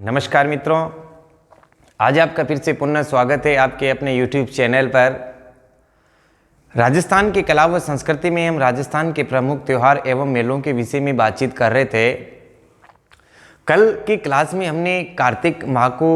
नमस्कार मित्रों, आज आपका फिर से पुनः स्वागत है आपके अपने YouTube चैनल पर। राजस्थान की कला व संस्कृति में हम राजस्थान के प्रमुख त्यौहार एवं मेलों के विषय में बातचीत कर रहे थे। कल की क्लास में हमने कार्तिक माह को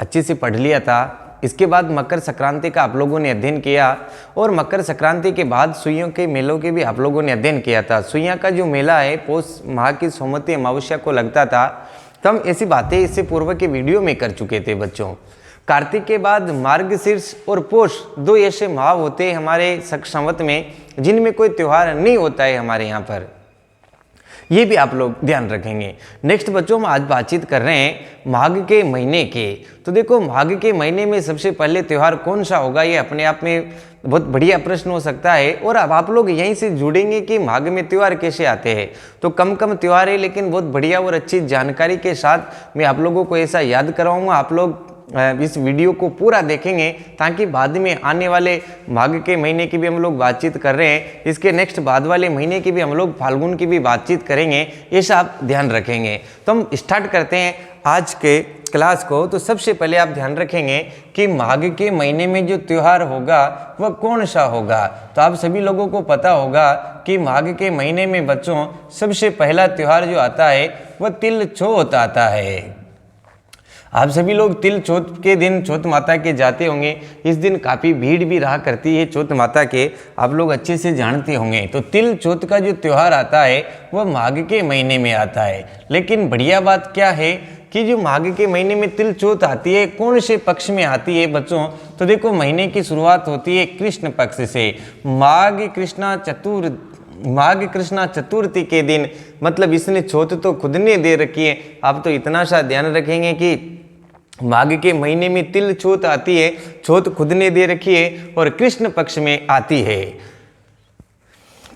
अच्छे से पढ़ लिया था। इसके बाद मकर संक्रांति का आप लोगों ने अध्ययन किया और मकर संक्रांति के बाद सुइयों के मेलों के भी आप लोगों ने अध्ययन किया था। सुइयां का जो मेला है पौष माह की सोमवती अमावस्या को लगता था। तो हम ऐसी बातें इससे पूर्व के वीडियो में कर चुके थे बच्चों। कार्तिक के बाद मार्गशीर्ष और पौष दो ऐसे माह होते हैं हमारे संवत में जिनमें कोई त्यौहार नहीं होता है हमारे यहाँ पर। ये भी आप लोग ध्यान रखेंगे। नेक्स्ट बच्चों, हम आज बातचीत कर रहे हैं माघ के महीने के। तो देखो, माघ के महीने में सबसे पहले त्यौहार कौन सा होगा, ये अपने आप में बहुत बढ़िया प्रश्न हो सकता है। और अब आप लोग यहीं से जुड़ेंगे कि माघ में त्यौहार कैसे आते हैं। तो कम त्यौहार है, लेकिन बहुत बढ़िया और अच्छी जानकारी के साथ मैं आप लोगों को ऐसा याद कराऊंगा। आप लोग इस वीडियो को पूरा देखेंगे ताकि बाद में आने वाले माघ के महीने की भी हम लोग बातचीत कर रहे हैं, इसके नेक्स्ट बाद वाले महीने की भी हम लोग फाल्गुन की भी बातचीत करेंगे, ऐसा आप ध्यान रखेंगे। तो हम स्टार्ट करते हैं आज के क्लास को। तो सबसे पहले आप ध्यान रखेंगे कि माघ के महीने में जो त्यौहार होगा वह कौन सा होगा। तो आप सभी लोगों को पता होगा कि माघ के महीने में बच्चों सबसे पहला त्यौहार जो आता है वह तिल चौथ आता है। आप सभी लोग तिल चौथ के दिन चौथ माता के जाते होंगे। इस दिन काफ़ी भीड़ भी रहा करती है चौथ माता के, आप लोग अच्छे से जानते होंगे। तो तिल चौथ का जो त्यौहार आता है वह माघ के महीने में आता है। लेकिन बढ़िया बात क्या है कि जो माघ के महीने में तिल चौथ आती है, कौन से पक्ष में आती है बच्चों। तो देखो, महीने की शुरुआत होती है कृष्ण पक्ष से। माघ कृष्णा चतुर्थी के दिन, मतलब इसने चौथ तो खुद ने दे रखी है। आप तो इतना सा ध्यान रखेंगे कि माघ के महीने में तिल चौथ आती है, चौथ खुद ने दे रखी है और कृष्ण पक्ष में आती है।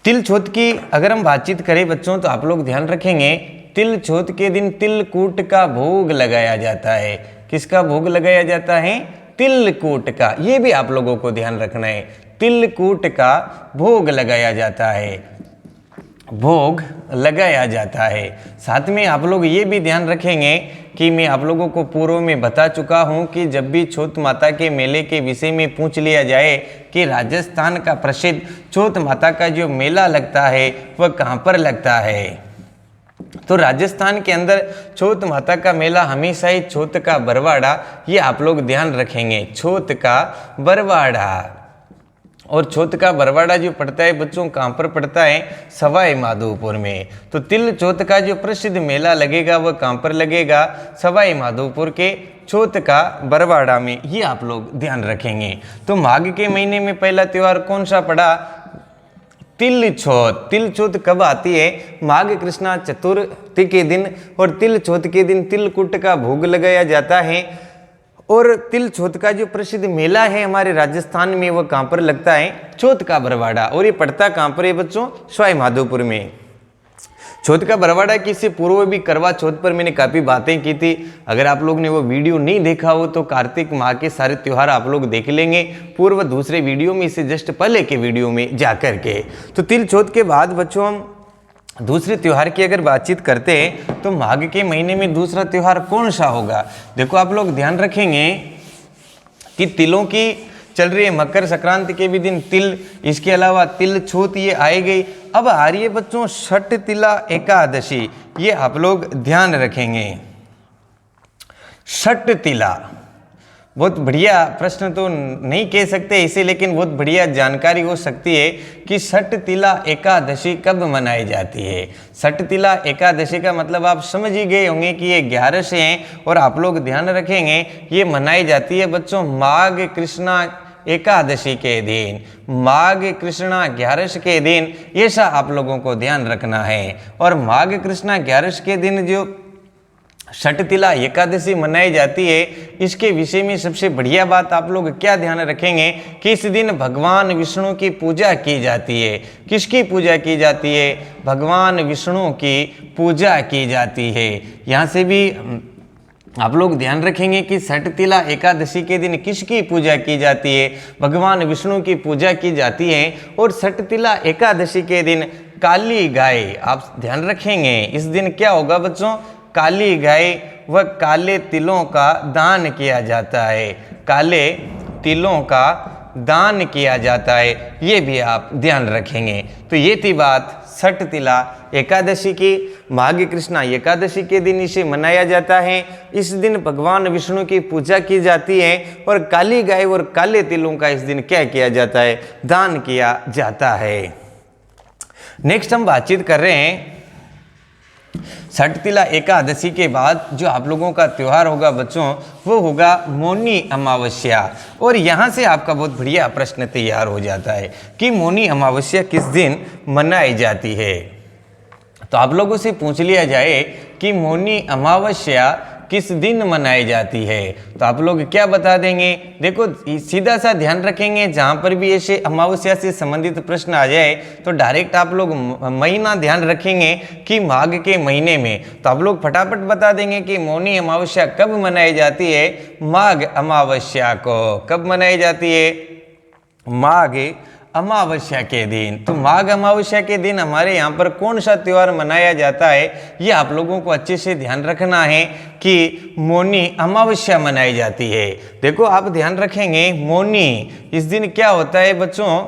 तिल चौथ की अगर हम बातचीत करें बच्चों, तो आप लोग ध्यान रखेंगे तिल चौथ के दिन तिलकूट का भोग लगाया जाता है। किसका भोग लगाया जाता है? तिलकूट का। ये भी आप लोगों को ध्यान रखना है, तिलकूट का भोग लगाया जाता है, भोग लगाया जाता है। साथ में आप लोग ये भी ध्यान रखेंगे कि मैं आप लोगों को पूर्व में बता चुका हूँ कि जब भी चौथ माता के मेले के विषय में पूछ लिया जाए कि राजस्थान का प्रसिद्ध चौथ माता का जो मेला लगता है वह कहाँ पर लगता है, तो राजस्थान के अंदर चौथ माता का मेला हमेशा ही चौथ का बरवाड़ा, ये आप लोग ध्यान रखेंगे, चौथ का बरवाड़ा। और चौथ का बरवाड़ा जो पड़ता है बच्चों कहाँ पर पड़ता है? सवाई माधोपुर में। तो तिल चौथ का जो प्रसिद्ध मेला लगेगा वह कहाँ पर लगेगा? सवाई माधोपुर के चौथ का बरवाड़ा में। ये आप लोग ध्यान रखेंगे। तो माघ के महीने में पहला त्यौहार कौन सा पड़ा? तिल चौथ। तिल चौथ कब आती है? माघ कृष्णा चतुर्थी के दिन। और तिल चौथ के दिन तिलकूट का भोग लगाया जाता है। और तिल चौथ का जो प्रसिद्ध मेला है हमारे राजस्थान में वह कहाँ पर लगता है? चौथ का बरवाड़ा। और ये पड़ता कहाँ पर है बच्चों? सवाई माधोपुर में। चौथ का बरवाड़ा की इससे पूर्व भी करवा चौथ पर मैंने काफ़ी बातें की थी। अगर आप लोग ने वो वीडियो नहीं देखा हो तो कार्तिक माह के सारे त्यौहार आप लोग देख लेंगे पूर्व दूसरे वीडियो में, इससे जस्ट पहले के वीडियो में जा कर के। तो तिल चौथ के बाद बच्चों हम दूसरे त्यौहार की अगर बातचीत करते हैं तो माघ के महीने में दूसरा त्यौहार कौन सा होगा? देखो, आप लोग ध्यान रखेंगे कि तिलों की चल रही है मकर संक्रांति के भी दिन तिल, इसके अलावा तिल चौथ ये आए गई। अब आ रही है बच्चों छठ तिला एकादशी, ये आप लोग ध्यान रखेंगे। छठ तिला बहुत बढ़िया प्रश्न तो नहीं कह सकते इसे, लेकिन बहुत बढ़िया जानकारी हो सकती है कि छठ तिला एकादशी कब मनाई जाती है। छठ तिला एकादशी का मतलब आप समझ ही गए होंगे कि ये 11 से हैं। और आप लोग ध्यान रखेंगे ये मनाई जाती है बच्चों माघ कृष्णा एकादशी के दिन, माघ कृष्णा 11 के दिन, ऐसा आप लोगों को ध्यान रखना है। और माघ कृष्णा 11 के दिन जो छठ तिला एकादशी मनाई जाती है, इसके विषय में सबसे बढ़िया बात आप लोग क्या ध्यान रखेंगे कि इस दिन भगवान विष्णु की पूजा की जाती है। किसकी पूजा की जाती है? भगवान विष्णु की पूजा की जाती है। यहाँ से भी आप लोग ध्यान रखेंगे कि छठ तिला एकादशी के दिन किसकी पूजा की जाती है? भगवान विष्णु की पूजा की जाती है। और छठ तिला एकादशी के दिन काली गाय, आप ध्यान रखेंगे इस दिन क्या होगा बच्चों? काली गाय व काले तिलों का दान किया जाता है, काले तिलों का दान किया जाता है, ये भी आप ध्यान रखेंगे। तो ये थी बात छठ तिला एकादशी की। माघ कृष्णा एकादशी के दिन इसे मनाया जाता है। इस दिन भगवान विष्णु की पूजा की जाती है और काली गाय और काले तिलों का इस दिन क्या किया जाता है, दान किया जाता है। नेक्स्ट हम बातचीत कर रहे हैं छठ तिला एकादशी के बाद जो आप लोगों का त्यौहार होगा बच्चों, वो होगा मौनी अमावस्या। और यहाँ से आपका बहुत बढ़िया प्रश्न तैयार हो जाता है कि मौनी अमावस्या किस दिन मनाई जाती है। तो आप लोगों से पूछ लिया जाए कि मौनी अमावस्या किस दिन मनाई जाती है, तो आप लोग क्या बता देंगे। देखो सीधा सा ध्यान रखेंगे, जहाँ पर भी ऐसे अमावस्या से संबंधित प्रश्न आ जाए तो डायरेक्ट आप लोग महीना ध्यान रखेंगे कि माघ के महीने में, तो आप लोग फटाफट बता देंगे कि मौनी अमावस्या कब मनाई जाती है। माघ अमावस्या को कब मनाई जाती है, माघ अमावस्या के दिन। तो माघ अमावस्या के दिन हमारे यहाँ पर कौन सा त्यौहार मनाया जाता है, ये आप लोगों को अच्छे से ध्यान रखना है कि मौनी अमावस्या मनाई जाती है। देखो आप ध्यान रखेंगे, मौनी इस दिन क्या होता है बच्चों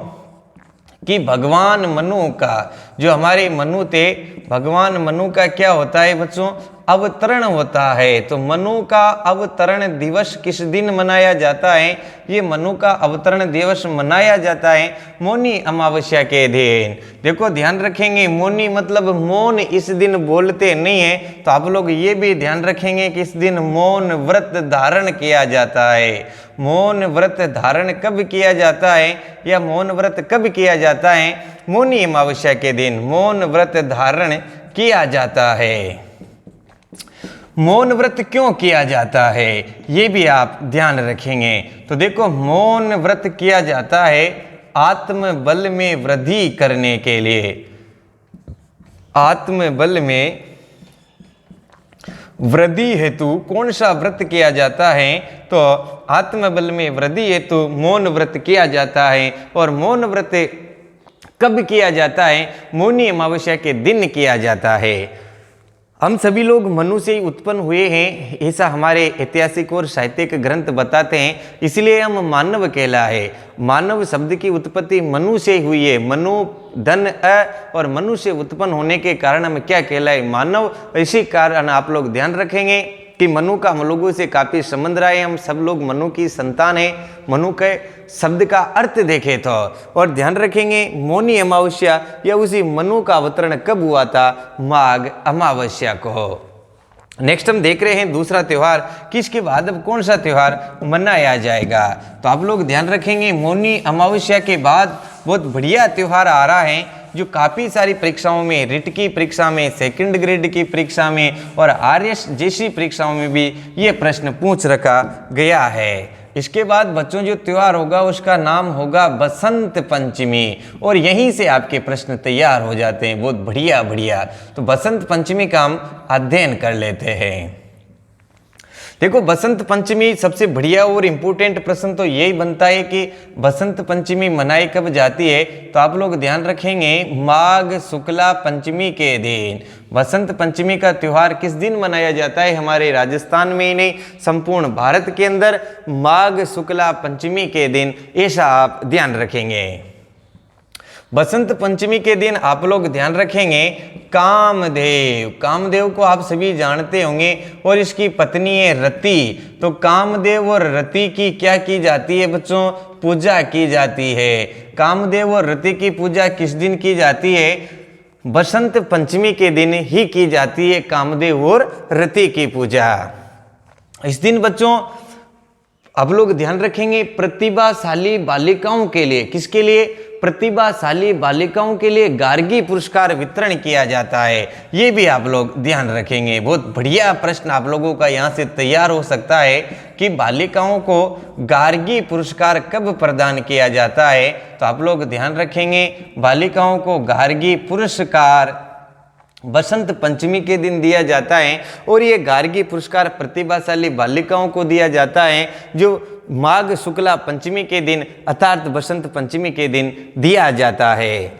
कि भगवान मनु का, जो हमारे मनु थे, भगवान मनु का क्या होता है बच्चों, अवतरण होता है। तो मनु का अवतरण दिवस किस दिन मनाया जाता है, ये मनु का अवतरण दिवस मनाया जाता है मौनी अमावस्या के दिन। देखो ध्यान रखेंगे, मौनी मतलब मौन इस दिन बोलते नहीं है, तो आप लोग ये भी ध्यान रखेंगे कि इस दिन मौन व्रत धारण किया जाता है। मौन व्रत धारण कब किया जाता है या मौन व्रत कब किया जाता है, मौनी अमावस्या के दिन मौन व्रत धारण किया जाता है। मौन व्रत क्यों किया जाता है, ये भी आप ध्यान रखेंगे। तो देखो मौन व्रत किया जाता है आत्मबल में वृद्धि करने के लिए, आत्मबल में वृद्धि हेतु कौन सा व्रत किया जाता है, तो आत्मबल में वृद्धि हेतु मौन व्रत किया जाता है। और मौन व्रत कब किया जाता है, मौनी अमावस्या के दिन किया जाता है। हम सभी लोग मनु से ही उत्पन्न हुए हैं, ऐसा हमारे ऐतिहासिक और साहित्यिक ग्रंथ बताते हैं, इसलिए हम मानव कहलाए। मानव शब्द की उत्पत्ति मनु से हुई है, मनु धन अ और मनु से उत्पन्न होने के कारण हम क्या कहलाए, मानव। इसी कारण आप लोग ध्यान रखेंगे कि मनु का हम लोगों से काफ़ी संबंध रहा है, हम सब लोग मनु की संतान है। मनु के शब्द का अर्थ देखे तो, और ध्यान रखेंगे मौनी अमावस्या या उसी मनु का अवतरण कब हुआ था, माघ अमावस्या को। नेक्स्ट हम देख रहे हैं दूसरा त्यौहार, किसके बाद अब कौन सा त्यौहार मनाया जाएगा। तो आप लोग ध्यान रखेंगे मौनी अमावस्या के बाद बहुत बढ़िया त्यौहार आ रहा है, जो काफ़ी सारी परीक्षाओं में, रिट की परीक्षा में, सेकंड ग्रेड की परीक्षा में और आरएस जैसी परीक्षाओं में भी ये प्रश्न पूछ रखा गया है। इसके बाद बच्चों जो त्यौहार होगा उसका नाम होगा बसंत पंचमी, और यहीं से आपके प्रश्न तैयार हो जाते हैं, बहुत बढ़िया बढ़िया। तो बसंत पंचमी का हम अध्ययन कर लेते हैं। देखो बसंत पंचमी सबसे बढ़िया और इम्पोर्टेंट प्रश्न तो यही बनता है कि बसंत पंचमी मनाई कब जाती है, तो आप लोग ध्यान रखेंगे माघ शुक्ला पंचमी के दिन। बसंत पंचमी का त्यौहार किस दिन मनाया जाता है, हमारे राजस्थान में ही नहीं संपूर्ण भारत के अंदर माघ शुक्ला पंचमी के दिन, ऐसा आप ध्यान रखेंगे। बसंत पंचमी के दिन आप लोग ध्यान रखेंगे कामदेव, कामदेव को आप सभी जानते होंगे, और इसकी पत्नी है रति। तो कामदेव और रति की क्या की जाती है बच्चों, पूजा की जाती है। कामदेव और रति की पूजा किस दिन की जाती है, बसंत पंचमी के दिन ही की जाती है कामदेव और रति की पूजा। इस दिन बच्चों आप लोग ध्यान रखेंगे प्रतिभाशाली बालिकाओं के लिए, किसके लिए, प्रतिभाशाली बालिकाओं के लिए गार्गी पुरस्कार वितरण किया जाता है, ये भी आप लोग ध्यान रखेंगे। बहुत बढ़िया प्रश्न आप लोगों का यहाँ से तैयार हो सकता है कि बालिकाओं को गार्गी पुरस्कार कब प्रदान किया जाता है, तो आप लोग ध्यान रखेंगे बालिकाओं को गार्गी पुरस्कार बसंत पंचमी के दिन दिया जाता है, और ये गार्गी पुरस्कार प्रतिभाशाली बालिकाओं को दिया जाता है जो माघ शुक्ला पंचमी के दिन अर्थात बसंत पंचमी के दिन दिया जाता है।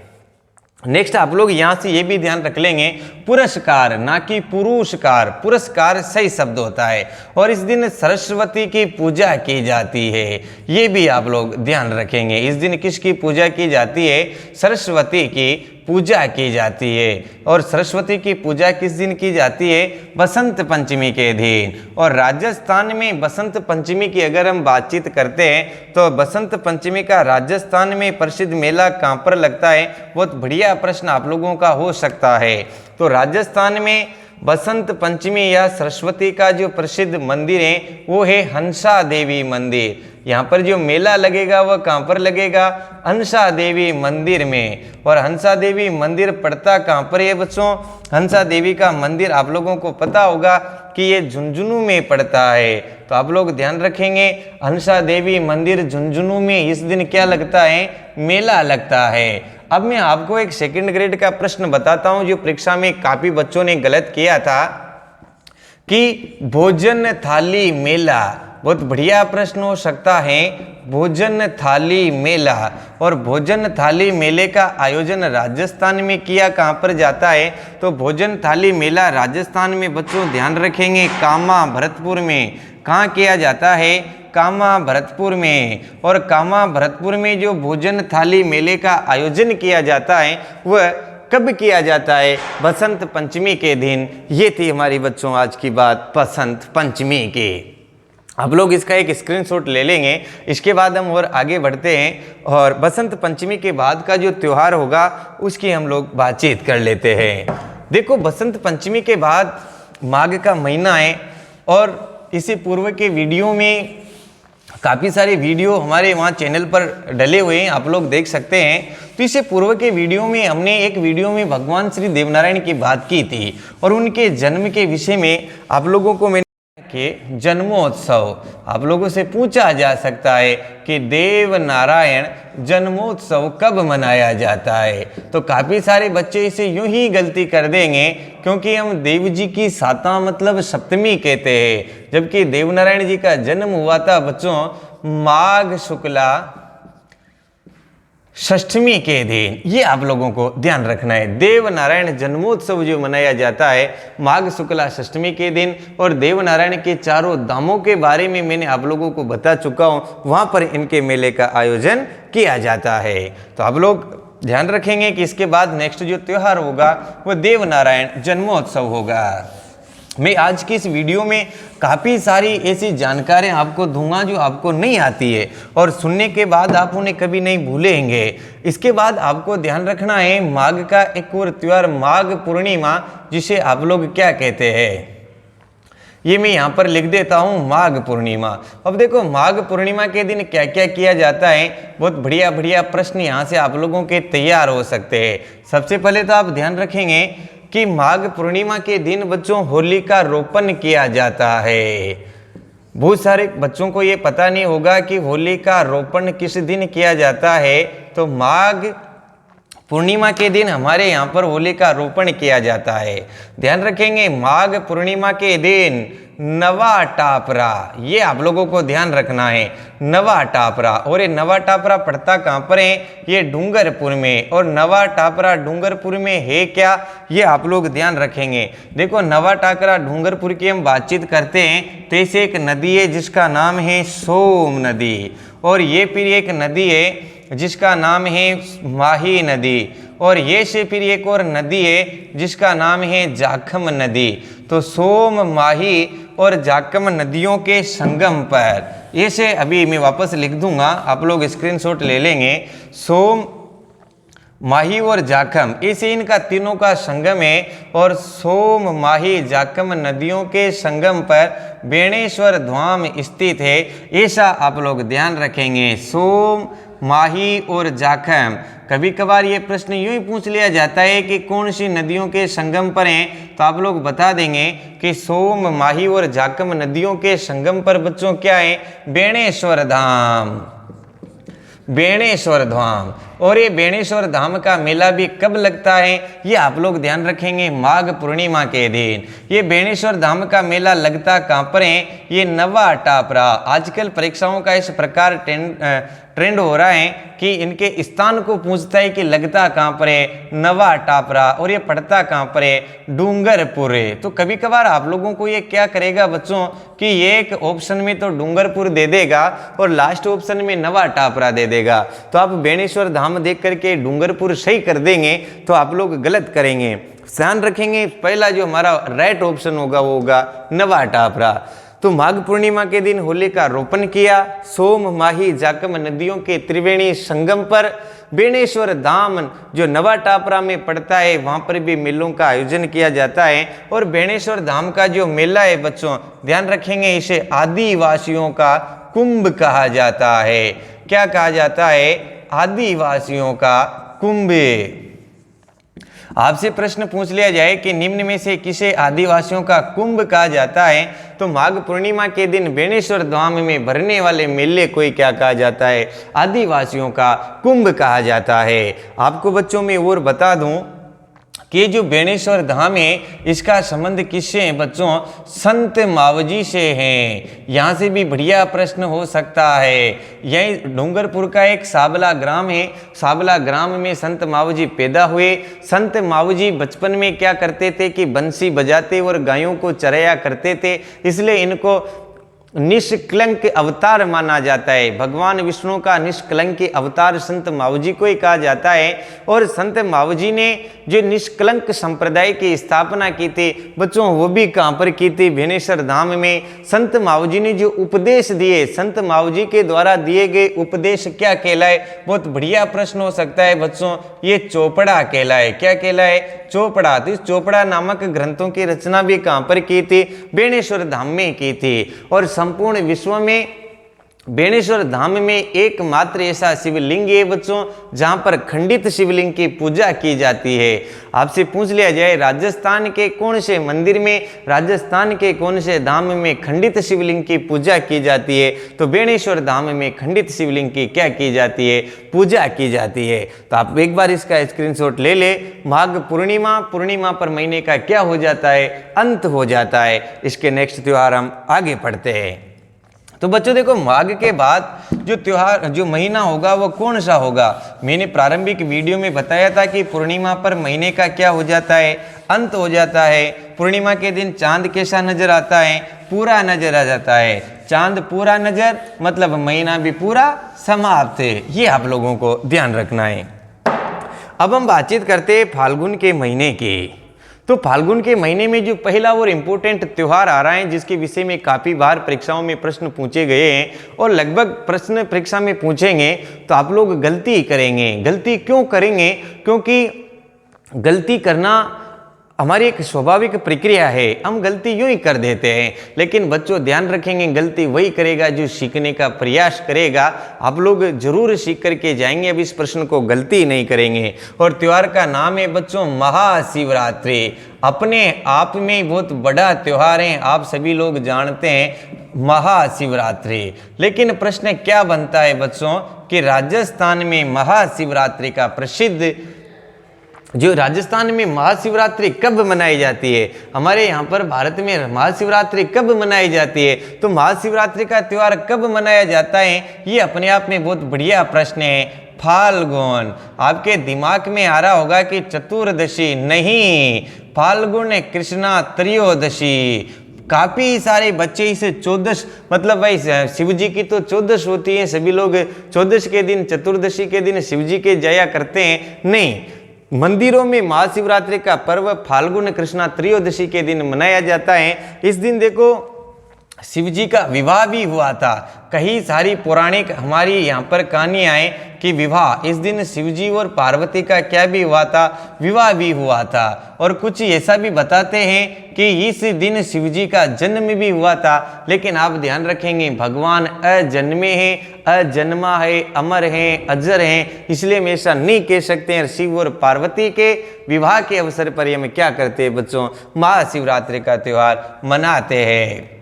नेक्स्ट आप लोग यहाँ से ये भी ध्यान रख लेंगे, पुरस्कार ना कि पुरुषकार, पुरस्कार सही शब्द होता है। और इस दिन सरस्वती की पूजा की जाती है, ये भी आप लोग ध्यान रखेंगे। इस दिन किसकी पूजा की जाती है? सरस्वती की पूजा की जाती है। और सरस्वती की पूजा किस दिन की जाती है? बसंत पंचमी के दिन। और राजस्थान में बसंत पंचमी की अगर हम बातचीत करते हैं तो बसंत पंचमी का राजस्थान में प्रसिद्ध मेला कहाँ पर लगता है? बहुत बढ़िया प्रश्न आप लोगों का हो सकता है। तो राजस्थान में बसंत पंचमी या सरस्वती का जो प्रसिद्ध मंदिर है वो है हंसा देवी मंदिर। यहाँ पर जो मेला लगेगा वह कहाँ पर लगेगा? हंसा देवी मंदिर में। और हंसा देवी मंदिर पड़ता कहाँ पर है बच्चों? हंसा देवी का मंदिर आप लोगों को पता होगा कि ये झुंझुनू में पड़ता है। तो आप लोग ध्यान रखेंगे, हंसा देवी मंदिर झुंझुनू में इस दिन क्या लगता है? मेला लगता है। अब मैं आपको एक सेकंड ग्रेड का प्रश्न बताता हूं जो परीक्षा में काफी बच्चों ने गलत किया था कि भोजन थाली मेला। बहुत बढ़िया प्रश्न हो सकता है, भोजन थाली मेला। और भोजन थाली मेले का आयोजन राजस्थान में किया कहाँ पर जाता है? तो भोजन थाली मेला राजस्थान में बच्चों ध्यान रखेंगे कामा भरतपुर में। कहाँ किया जाता है? कामा भरतपुर में। और कामा भरतपुर में जो भोजन थाली मेले का आयोजन किया जाता है वह कब किया जाता है? बसंत पंचमी के दिन। ये थी हमारी बच्चों आज की बात बसंत पंचमी की। आप लोग इसका एक स्क्रीनशॉट ले लेंगे। इसके बाद हम और आगे बढ़ते हैं और बसंत पंचमी के बाद का जो त्यौहार होगा उसकी हम लोग बातचीत कर लेते हैं। देखो, बसंत पंचमी के बाद माघ का महीना है और इसी पूर्व के वीडियो में काफ़ी सारे वीडियो हमारे वहाँ चैनल पर डले हुए हैं, आप लोग देख सकते हैं। तो इससे पूर्व के वीडियो में हमने एक वीडियो में भगवान श्री देवनारायण की बात की थी और उनके जन्म के विषय में आप लोगों को मैंने के जन्मोत्सव, आप लोगों से पूछा जा सकता है कि देव नारायण जन्मोत्सव कब मनाया जाता है। तो काफ़ी सारे बच्चे इसे यूं ही गलती कर देंगे क्योंकि हम देव जी की सातवां मतलब सप्तमी कहते हैं, जबकि देवनारायण जी का जन्म हुआ था बच्चों माघ शुक्ला षष्ठमी के दिन। ये आप लोगों को ध्यान रखना है। देव नारायण जन्मोत्सव जो मनाया जाता है माघ शुक्ला षष्ठमी के दिन। और देव नारायण के चारों धामों के बारे में मैंने आप लोगों को बता चुका हूँ, वहाँ पर इनके मेले का आयोजन किया जाता है। तो आप लोग ध्यान रखेंगे कि इसके बाद नेक्स्ट जो त्यौहार होगा वो देव नारायण जन्मोत्सव होगा। मैं आज की इस वीडियो में काफ़ी सारी ऐसी जानकारियाँ आपको दूंगा जो आपको नहीं आती है और सुनने के बाद आप उन्हें कभी नहीं भूलेंगे। इसके बाद आपको ध्यान रखना है माघ का एक और त्यौहार माघ पूर्णिमा, जिसे आप लोग क्या कहते हैं, ये मैं यहाँ पर लिख देता हूँ माघ पूर्णिमा। अब देखो माघ पूर्णिमा के दिन क्या क्या किया जाता है, बहुत बढ़िया बढ़िया प्रश्न यहाँ से आप लोगों के तैयार हो सकते हैं। सबसे पहले तो आप ध्यान रखेंगे कि माघ पूर्णिमा के दिन बच्चों होली का रोपण किया जाता है। बहुत सारे बच्चों को ये पता नहीं होगा कि होली का रोपण किस दिन किया जाता है। तो माघ पूर्णिमा के दिन हमारे यहाँ पर होली का रोपण किया जाता है। ध्यान रखेंगे माघ पूर्णिमा के दिन नवा टापरा, ये आप लोगों को ध्यान रखना है, नवा टापरा। और ये नवा टापरा पड़ता कहाँ पर है? ये डूंगरपुर में। और नवा टापरा डूंगरपुर में है क्या, ये आप लोग ध्यान रखेंगे। देखो नवा टापरा डूंगरपुर की हम बातचीत करते हैं तो ऐसे एक नदी है जिसका नाम है सोम नदी, और ये फिर एक नदी है जिसका नाम है माही नदी, और ये से फिर एक और नदी है जिसका नाम है जाखम नदी। तो सोम, माही और जाखम नदियों के संगम पर, ये से अभी मैं वापस लिख दूंगा, आप लोग स्क्रीनशॉट ले लेंगे। सोम, माही और जाखम, इसे इनका तीनों का संगम है। और सोम, माही, जाखम नदियों के संगम पर बेणेश्वर धाम स्थित है, ऐसा आप लोग ध्यान रखेंगे। सोम, माही और जाखम। कभी कभार ये प्रश्न यूं ही पूछ लिया जाता है कि कौन सी नदियों के संगम पर हैं, तो आप लोग बता देंगे कि सोम, माही और जाखम नदियों के संगम पर बच्चों क्या है? बेणेश्वर धाम, बेणेश्वर धाम। और ये बेणेश्वर धाम का मेला भी कब लगता है, ये आप लोग ध्यान रखेंगे, माघ पूर्णिमा के दिन। ये बेणेश्वर धाम का मेला लगता कहाँ पर है, ये नवा टापरा। आजकल परीक्षाओं का इस प्रकार ट्रेंड हो रहा है कि इनके स्थान को पूछता है कि लगता कहाँ पर है, नवा टापरा, और ये पड़ता कहाँ पर है, डूंगरपुर। तो कभी कभार आप लोगों को ये क्या करेगा बच्चों कि ये एक ऑप्शन में तो डूंगरपुर दे देगा और लास्ट ऑप्शन में नवा टापरा दे देगा। तो आप बेणेश्वर धाम देख करके डूंगरपुर सही कर देंगे तो आप लोग गलत करेंगे। ध्यान रखेंगे पहला जो हमारा राइट ऑप्शन होगा वो होगा नवा टापरा। तो माघ पूर्णिमा के दिन होली का रोपण किया। सोम, माही, जाकम नदियों के त्रिवेणी संगम पर बेणेश्वर धाम जो नवा टापरा में पड़ता है वहाँ पर भी मेलों का आयोजन किया जाता है। और बेणेश्वर धाम का जो मेला है बच्चों ध्यान रखेंगे, इसे आदिवासियों का कुंभ कहा जाता है। क्या कहा जाता है, आदिवासियों का कुंभ। आपसे प्रश्न पूछ लिया जाए कि निम्न में से किसे आदिवासियों का कुंभ कहा जाता है, तो माघ पूर्णिमा के दिन बेणेश्वर धाम में भरने वाले मेले को क्या कहा जाता है, आदिवासियों का कुंभ कहा जाता है। आपको बच्चों में और बता दूं कि जो बेणेश्वर धाम है इसका संबंध किससे है बच्चों, संत मावजी से है। यहाँ से भी बढ़िया प्रश्न हो सकता है। यही डूंगरपुर का एक साबला ग्राम है, साबला ग्राम में संत मावजी पैदा हुए। संत मावजी बचपन में क्या करते थे कि बंसी बजाते और गायों को चराया करते थे, इसलिए इनको निष्कलंक अवतार माना जाता है। भगवान विष्णु का निष्कलंक अवतार संत मावजी को ही कहा जाता है। और संत मावजी ने जो निष्कलंक संप्रदाय की स्थापना की थी बच्चों वो भी कहाँ पर की थी, बेणेश्वर धाम में। संत मावजी ने जो उपदेश दिए, संत मावजी के द्वारा दिए गए उपदेश क्या कहलाए, बहुत बढ़िया प्रश्न हो सकता है बच्चों, ये चोपड़ा कहलाए। क्या कहलाए, चोपड़ा। तो इस चोपड़ा नामक ग्रंथों की रचना भी कहाँ पर की थी, बेणेश्वर धाम में की थी। और संपूर्ण विश्व में बेणेश्वर धाम में एकमात्र ऐसा शिवलिंग है बच्चों जहां पर खंडित शिवलिंग की पूजा की जाती है। आपसे पूछ लिया जाए राजस्थान के कौन से मंदिर में, राजस्थान के कौन से धाम में खंडित शिवलिंग की पूजा की जाती है, तो बेणेश्वर धाम में खंडित शिवलिंग की क्या की जाती है, पूजा की जाती है। तो आप एक बार इसका स्क्रीनशॉट ले ले। माघ पूर्णिमा, पूर्णिमा पर महीने का क्या हो जाता है, अंत हो जाता है। इसके नेक्स्ट त्योहार हम आगे पढ़ते हैं। तो बच्चों देखो माघ के बाद जो त्योहार, जो महीना होगा वो कौन सा होगा। मैंने प्रारंभिक वीडियो में बताया था कि पूर्णिमा पर महीने का क्या हो जाता है, अंत हो जाता है। पूर्णिमा के दिन चांद कैसा नजर आता है, पूरा नजर आ जाता है। चांद पूरा नजर मतलब महीना भी पूरा समाप्त है। ये आप लोगों को ध्यान रखना है। अब हम बातचीत करते हैं फाल्गुन के महीने की। तो फाल्गुन के महीने में जो पहला और इम्पोर्टेंट त्यौहार आ रहा है जिसके विषय में काफ़ी बार परीक्षाओं में प्रश्न पूछे गए हैं और लगभग प्रश्न परीक्षा में पूछेंगे तो आप लोग गलती करेंगे। गलती क्यों करेंगे, क्योंकि गलती करना हमारी एक स्वाभाविक प्रक्रिया है, हम गलती यूं ही कर देते हैं। लेकिन बच्चों ध्यान रखेंगे गलती वही करेगा जो सीखने का प्रयास करेगा। आप लोग जरूर सीख करके जाएंगे, अब इस प्रश्न को गलती नहीं करेंगे। और त्योहार का नाम है बच्चों महाशिवरात्रि। अपने आप में बहुत बड़ा त्योहार है, आप सभी लोग जानते हैं महाशिवरात्रि। लेकिन प्रश्न क्या बनता है बच्चों कि राजस्थान में महाशिवरात्रि का प्रसिद्ध, जो राजस्थान में महाशिवरात्रि कब मनाई जाती है, हमारे यहाँ पर भारत में महाशिवरात्रि कब मनाई जाती है, तो महाशिवरात्रि का त्यौहार कब मनाया जाता है, ये अपने आप में बहुत बढ़िया प्रश्न है। फाल्गुन। आपके दिमाग में आ रहा होगा कि चतुर्दशी, नहीं, फाल्गुन कृष्णा त्रयोदशी। काफ़ी सारे बच्चे इसे चौदश, मतलब भाई शिव जी की तो चौदश होती है, सभी लोग चौदश के दिन, चतुर्दशी के दिन शिव जी के जाया करते हैं। नहीं, मंदिरों में महाशिवरात्रि का पर्व फाल्गुन कृष्णा त्रयोदशी के दिन मनाया जाता है। इस दिन देखो शिव जी का विवाह भी हुआ था। कई सारी पौराणिक हमारी यहाँ पर कहानियाँ हैं कि विवाह इस दिन शिव जी और पार्वती का क्या भी हुआ था, विवाह भी हुआ था। और कुछ ऐसा भी बताते हैं कि इस दिन शिव जी का जन्म भी हुआ था। लेकिन आप ध्यान रखेंगे भगवान अजन्मे हैं, अजन्मा है, अमर हैं, अजर हैं, इसलिए हम ऐसा नहीं कह सकते हैं। शिव और पार्वती के विवाह के अवसर पर हम क्या करते हैं बच्चों, महाशिवरात्रि का त्यौहार मनाते हैं।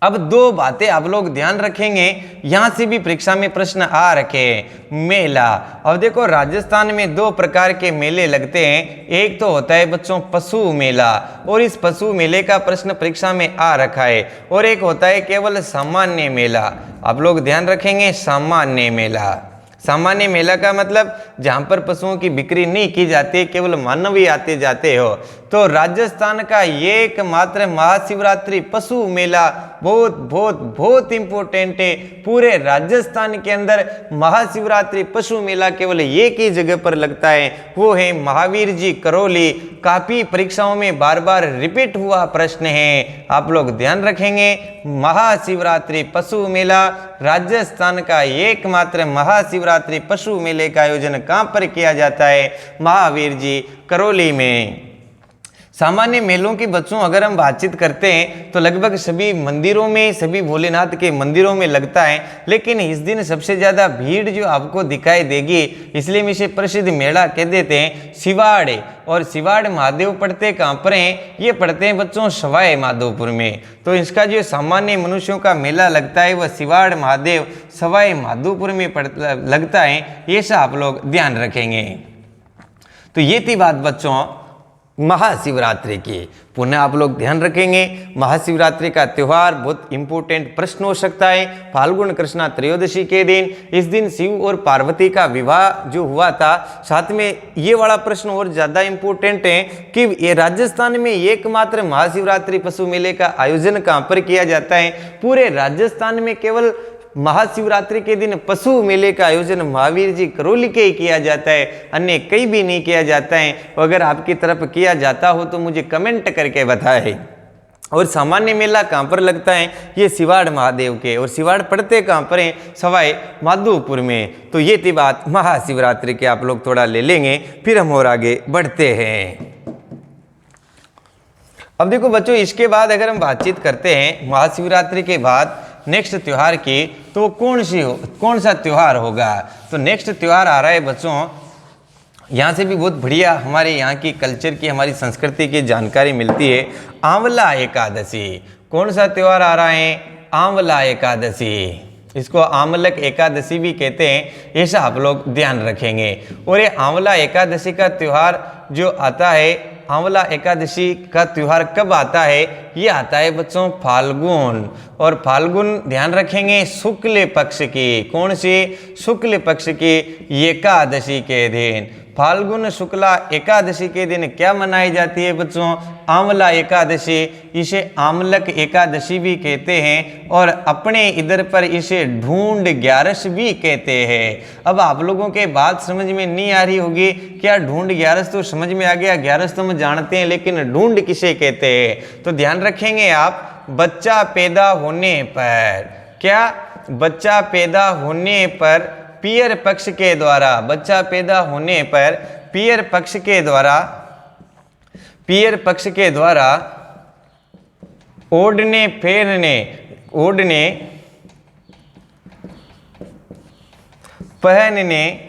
अब दो बातें आप लोग ध्यान रखेंगे, यहां से भी परीक्षा में प्रश्न आ रखे हैं। मेला, अब देखो राजस्थान में दो प्रकार के मेले लगते हैं, एक तो होता है बच्चों पशु मेला, और इस पशु मेले का प्रश्न परीक्षा में आ रखा है, और एक होता है केवल सामान्य मेला। आप लोग ध्यान रखेंगे, सामान्य मेला। सामान्य मेला का मतलब जहां पर पशुओं की बिक्री नहीं की जाती, केवल मानव ही आते जाते हो। तो राजस्थान का एकमात्र महाशिवरात्रि पशु मेला बहुत बहुत बहुत इंपॉर्टेंट है। पूरे राजस्थान के अंदर महाशिवरात्रि पशु मेला केवल एक ही जगह पर लगता है, वो है महावीर जी करौली। काफी परीक्षाओं में बार बार रिपीट हुआ प्रश्न है, आप लोग ध्यान रखेंगे। महाशिवरात्रि पशु मेला राजस्थान का एकमात्र महाशिवरात्रि पशु मेले का आयोजन कहां पर किया जाता है? महावीर जी करौली में। सामान्य मेलों की बच्चों अगर हम बातचीत करते हैं तो लगभग सभी मंदिरों में, सभी भोलेनाथ के मंदिरों में लगता है, लेकिन इस दिन सबसे ज्यादा भीड़ जो आपको दिखाई देगी, इसलिए हम इसे प्रसिद्ध मेला कह देते हैं सिवाड़। और सिवाड़ महादेव पढ़ते कहाँ पर हैं? ये पढ़ते हैं बच्चों सवाई माधोपुर में। तो इसका जो सामान्य मनुष्यों का मेला लगता है वह सिवाड़ महादेव सवाई माधोपुर में लगता है, ऐसा आप लोग ध्यान रखेंगे। तो ये थी बात बच्चों महाशिवरात्रि की। पुनः आप लोग ध्यान रखेंगे, महाशिवरात्रि का त्यौहार बहुत इंपॉर्टेंट प्रश्न हो सकता है। फाल्गुन कृष्णा त्रयोदशी के दिन, इस दिन शिव और पार्वती का विवाह जो हुआ था। साथ में ये वाला प्रश्न और ज्यादा इंपॉर्टेंट है कि ये राजस्थान में एकमात्र महाशिवरात्रि पशु मेले का आयोजन कहां पर किया जाता है? पूरे राजस्थान में केवल महाशिवरात्रि के दिन पशु मेले का आयोजन महावीर जी करौली के ही किया जाता है, अन्य कहीं भी नहीं किया जाता है। अगर आपकी तरफ किया जाता हो तो मुझे कमेंट करके बताएं। और सामान्य मेला कहाँ पर लगता है? ये सिवाड़ महादेव के, और सिवाड़ पड़ते कहाँ पर हैं? सवाई माधोपुर में। तो ये थी बात महाशिवरात्रि के, आप लोग थोड़ा ले लेंगे, फिर हम और आगे बढ़ते हैं। अब देखो बच्चों, इसके बाद अगर हम बातचीत करते हैं महाशिवरात्रि के बाद नेक्स्ट त्योहार की, तो कौन सा त्योहार होगा? तो नेक्स्ट त्योहार आ रहा है बच्चों, यहाँ से भी बहुत बढ़िया हमारे यहाँ की कल्चर की, हमारी संस्कृति की जानकारी मिलती है। आंवला एकादशी। कौन सा त्योहार आ रहा है? आंवला एकादशी। इसको आमलक एकादशी भी कहते हैं, ऐसा आप लोग ध्यान रखेंगे। और ये आंवला एकादशी का त्योहार जो आता है, आंवला एकादशी का त्योहार कब आता है? ये आता है बच्चों फाल्गुन। और फाल्गुन ध्यान रखेंगे शुक्ल पक्ष की, कौन सी? शुक्ल पक्ष की एकादशी के दिन। फाल्गुन शुक्ला एकादशी के दिन क्या मनाई जाती है बच्चों? आंवला एकादशी। इसे आमलक एकादशी भी कहते हैं, और अपने इधर पर इसे ढूंढ ग्यारस भी कहते हैं। अब आप लोगों के बात समझ में नहीं आ रही होगी, क्या ढूंढ ग्यारस तो समझ में आ गया, ग्यारस तो हम जानते हैं, लेकिन ढूंढ किसे कहते हैं? तो ध्यान रखेंगे आप, बच्चा पैदा होने पर, क्या? बच्चा पैदा होने पर पियर पक्ष के द्वारा, बच्चा पैदा होने पर पियर पक्ष के द्वारा ओढ़ने पहनने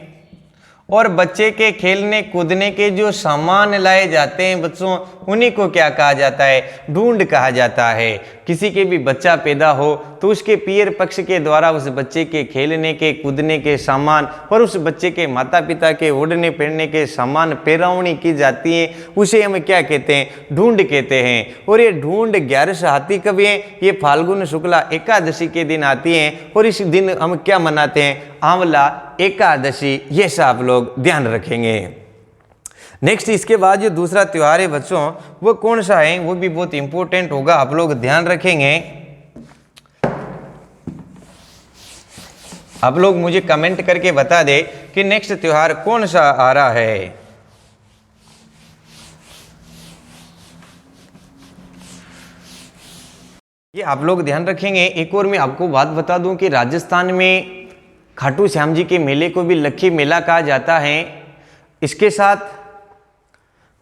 और बच्चे के खेलने कूदने के जो सामान लाए जाते हैं बच्चों, उन्हीं को क्या कहा जाता है? ढूंढ कहा जाता है। किसी के भी बच्चा पैदा हो तो उसके पियर पक्ष के द्वारा उस बच्चे के खेलने के कूदने के सामान और उस बच्चे के माता पिता के ओढ़ने पहनने के सामान पेरावनी की जाती है, उसे हम क्या कहते हैं? ढूंढ कहते हैं। और ये ढूंढ ग्यारस आती कब है? ये फाल्गुन शुक्ला एकादशी के दिन आती है, और इस दिन हम क्या मनाते हैं? आंवला एकादशी। ये सब आप लोग ध्यान रखेंगे। नेक्स्ट इसके बाद जो दूसरा त्योहार है बच्चों, वो कौन सा है? वो भी बहुत इंपॉर्टेंट होगा, आप लोग ध्यान रखेंगे। आप लोग मुझे कमेंट करके बता दे कि नेक्स्ट त्योहार कौन सा आ रहा है। ये आप लोग ध्यान रखेंगे। एक और मैं आपको बात बता दूं कि राजस्थान में खाटू श्याम जी के मेले को भी लक्खी मेला कहा जाता है। इसके साथ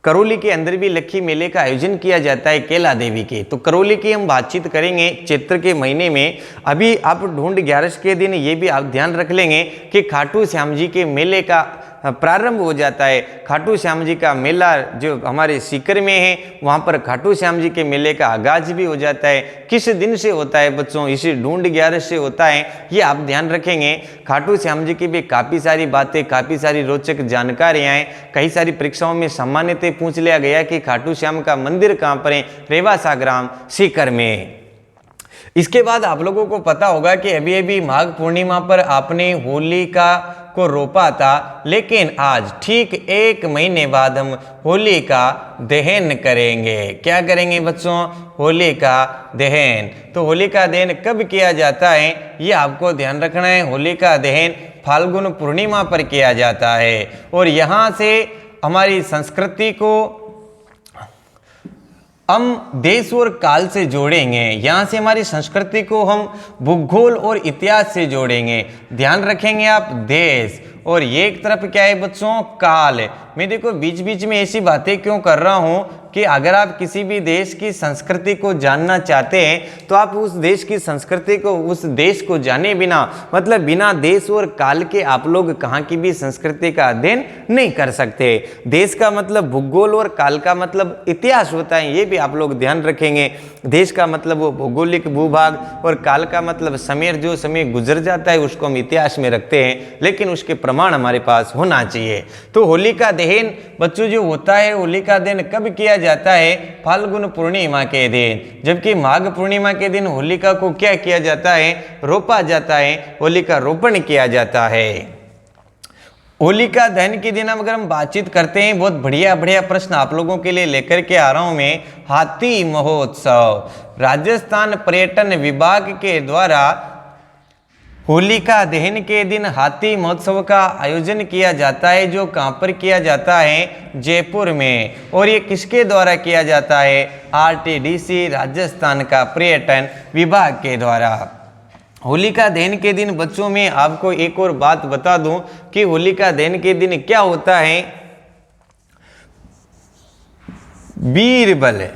करौली के अंदर भी लक्खी मेले का आयोजन किया जाता है कैला देवी के। तो करौली की हम बातचीत करेंगे चैत्र के महीने में। अभी आप ढूंढ ग्यारस के दिन ये भी आप ध्यान रख लेंगे कि खाटू श्याम जी के मेले का प्रारंभ हो जाता है। खाटू श्याम जी का मेला जो हमारे सीकर में है, वहाँ पर खाटू श्याम जी के मेले का आगाज भी हो जाता है। किस दिन से होता है बच्चों? इसी ढूंढ 11 से होता है, ये आप ध्यान रखेंगे। खाटू श्याम जी की भी काफ़ी सारी बातें, काफ़ी सारी रोचक जानकारियाँ हैं। कई सारी परीक्षाओं में सामान्यतः पूछ लिया गया कि खाटू श्याम का मंदिर कहाँ पर है? रेवासा ग्राम सीकर में। इसके बाद आप लोगों को पता होगा कि अभी अभी माघ पूर्णिमा पर आपने होलिका को रोपा था, लेकिन आज ठीक 1 महीने बाद हम होली का दहन करेंगे। क्या करेंगे बच्चों? होली का दहन। तो होली का दहन कब किया जाता है ये आपको ध्यान रखना है। होली का दहन फाल्गुन पूर्णिमा पर किया जाता है और यहाँ से हमारी संस्कृति को हम देश और काल से जोड़ेंगे। यहाँ से हमारी संस्कृति को हम भूगोल और इतिहास से जोड़ेंगे। ध्यान रखेंगे आप, देश और ये एक तरफ क्या है बच्चों? काल। मैं देखो बीच बीच में ऐसी बातें क्यों कर रहा हूँ कि अगर आप किसी भी देश की संस्कृति को जानना चाहते हैं तो आप उस देश की संस्कृति को, उस देश को जाने बिना, मतलब बिना देश और काल के आप लोग कहाँ की भी संस्कृति का अध्ययन नहीं कर सकते। देश का मतलब भूगोल और काल का मतलब इतिहास होता है, ये भी आप लोग ध्यान रखेंगे। देश का मतलब वो भौगोलिक भूभाग और काल का मतलब समय, जो समय गुजर जाता है उसको हम इतिहास में रखते हैं, लेकिन उसके प्रमाण हमारे पास होना चाहिए। तो होली का दहन बच्चों जो होता है, होली का दहन कब किया जाता है? फाल्गुन पूर्णिमा के दिन। जबकि माघ पूर्णिमा के दिन होलिका को क्या किया जाता है? रोपा जाता है, होलिका रोपण किया जाता है। होलिका दहन के दिन अगर हम बातचीत करते हैं, बहुत बढ़िया बढ़िया प्रश्न आप लोगों के लिए लेकर के आ रहा हूं मैं। हाथी महोत्सव, राजस्थान पर्यटन विभाग के द्वारा होलिका दहन के दिन हाथी महोत्सव का आयोजन किया जाता है, जो कहाँ पर किया जाता है? जयपुर में। और ये किसके द्वारा किया जाता है? RTDC, राजस्थान का पर्यटन विभाग के द्वारा। होलिका दहन के दिन बच्चों में आपको एक और बात बता दूं कि होलिका दहन के दिन क्या होता है? बीरबल,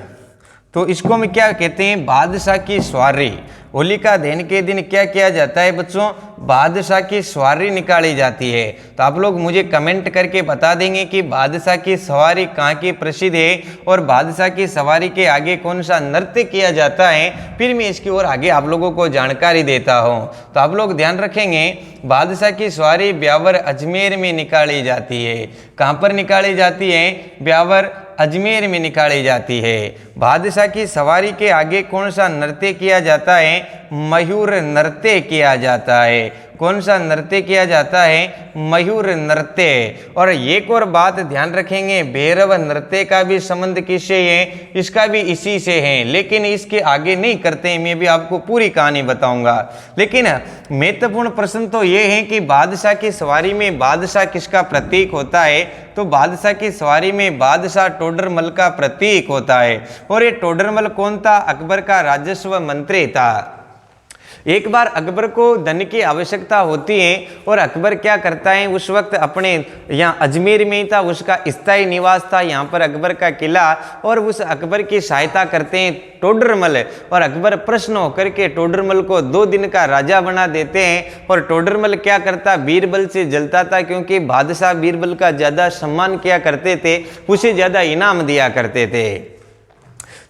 तो इसको हम क्या कहते हैं? बादशाह की सवारी। होलिका दहन के दिन क्या किया जाता है बच्चों? बादशाह की सवारी निकाली जाती है। तो आप लोग मुझे कमेंट करके बता देंगे कि बादशाह की सवारी कहाँ की प्रसिद्ध है और बादशाह की सवारी के आगे कौन सा नृत्य किया जाता है। फिर मैं इसकी ओर आगे आप लोगों को जानकारी देता हूँ। तो आप लोग ध्यान रखेंगे, बादशाह की सवारी ब्यावर अजमेर में निकाली जाती है। कहाँ पर निकाली जाती है? ब्यावर अजमेर में निकाली जाती है। बादशाह की सवारी के आगे कौन सा नृत्य किया जाता है? मयूर नृत्य किया जाता है। कौन सा नृत्य किया जाता है? मयूर नृत्य। और एक और बात ध्यान रखेंगे, भैरव नृत्य का भी संबंध किससे है? इसका भी इसी से है, लेकिन इसके आगे नहीं करते हैं। मैं भी आपको पूरी कहानी बताऊंगा। लेकिन महत्वपूर्ण प्रश्न तो ये है कि बादशाह की सवारी में बादशाह किसका प्रतीक होता है? तो बादशाह की सवारी में बादशाह टोडरमल का प्रतीक होता है। और ये टोडरमल कौन था? अकबर का राजस्व मंत्री था। एक बार अकबर को धन की आवश्यकता होती है और अकबर क्या करता है, उस वक्त अपने यहाँ अजमेर में ही था, उसका स्थायी निवास था यहाँ पर अकबर का किला, और उस अकबर की सहायता करते हैं टोडरमल। और अकबर प्रसन्न होकर के टोडरमल को 2 दिन का राजा बना देते हैं। और टोडरमल क्या करता? बीरबल से जलता था, क्योंकि बादशाह बीरबल का ज़्यादा सम्मान किया करते थे, उसे ज़्यादा इनाम दिया करते थे।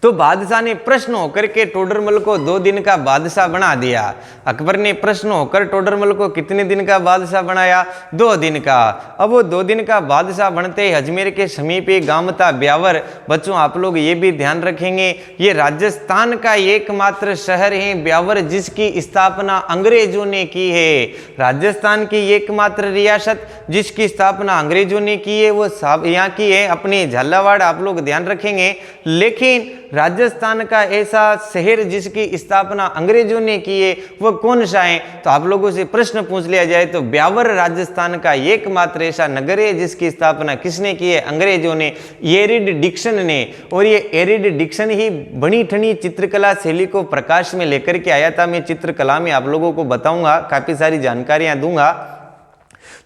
तो बादशाह ने प्रश्न होकर के टोडरमल को 2 दिन का बादशाह बना दिया। अकबर ने प्रश्न होकर टोडरमल को कितने दिन का बादशाह बनाया? 2 दिन का। अब वो 2 दिन का बादशाह बनते ही अजमेर के समीप एक गांव था ब्यावर। बच्चों आप लोग ये भी ध्यान रखेंगे, ये राजस्थान का एकमात्र शहर है ब्यावर, जिसकी स्थापना अंग्रेजों ने की है। राजस्थान की एकमात्र रियासत जिसकी स्थापना अंग्रेजों ने की है वो यहाँ की है अपनी झालावाड़। आप लोग ध्यान रखेंगे। लेकिन राजस्थान का ऐसा शहर जिसकी स्थापना अंग्रेजों ने की है वो कौन सा है? तो आप लोगों से प्रश्न पूछ लिया जाए तो ब्यावर राजस्थान का एकमात्र ऐसा नगर है जिसकी स्थापना किसने की है? अंग्रेजों ने, एरिड डिक्सन ने। और ये एरिड डिक्सन ही बनी ठनी चित्रकला शैली को प्रकाश में लेकर के आया था। मैं चित्रकला में आप लोगों को बताऊंगा, काफी सारी जानकारियां दूंगा।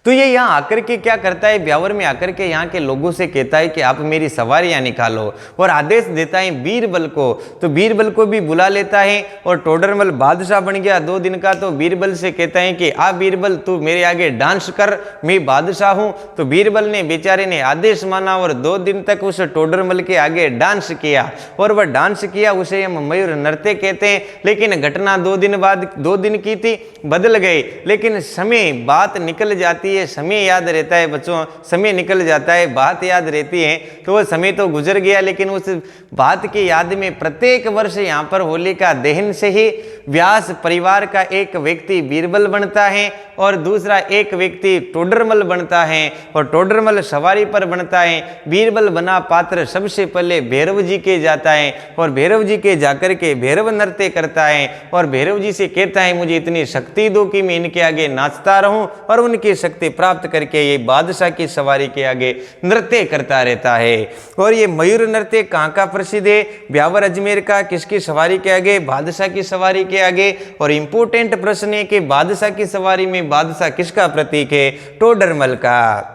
तो ये यहाँ आकर के क्या करता है, ब्यावर में आकर के यहाँ के लोगों से कहता है कि आप मेरी सवारियाँ निकालो, और आदेश देता है बीरबल को। तो बीरबल को भी बुला लेता है और टोडरमल बादशाह बन गया 2 दिन का। तो बीरबल से कहता है कि आ बीरबल तू मेरे आगे डांस कर, मैं बादशाह हूँ। तो बीरबल ने बेचारे ने आदेश माना और 2 दिन तक उस टोडरमल के आगे डांस किया, और वह डांस किया उसे हम मयूर नृत्य कहते हैं। लेकिन घटना 2 दिन बाद 2 दिन की थी, बदल गए। लेकिन समय बात निकल जाती है, समय याद रहता है बच्चों, समय निकल जाता है, बात याद रहती है। तो वो समय तो गुजर गया, लेकिन उस बात की याद में प्रत्येक वर्ष यहाँ पर होलिका दहन से ही व्यास परिवार का एक व्यक्ति बीरबल बनता है और दूसरा एक व्यक्ति टोडरमल बनता है, और टोडरमल सवारी पर बनता है। बीरबल बना पात्र सबसे पहले भैरव जी के जाता है और भैरव जी के जाकर के भैरव नृत्य करता है और भैरव जी से कहता है मुझे इतनी शक्ति दो कि मैं इनके आगे नाचता रहूं, और उनकी शक्ति प्राप्त करके ये बादशाह की सवारी के आगे नृत्य करता रहता है। और ये मयूर नृत्य कहाँ का प्रसिद्ध है, ब्यावर अजमेर का। किसकी सवारी के आगे, बादशाह की सवारी के आगे। और इंपोर्टेंट प्रश्न है कि बादशाह की सवारी में बादशाह किसका प्रतीक है, टोडरमल का।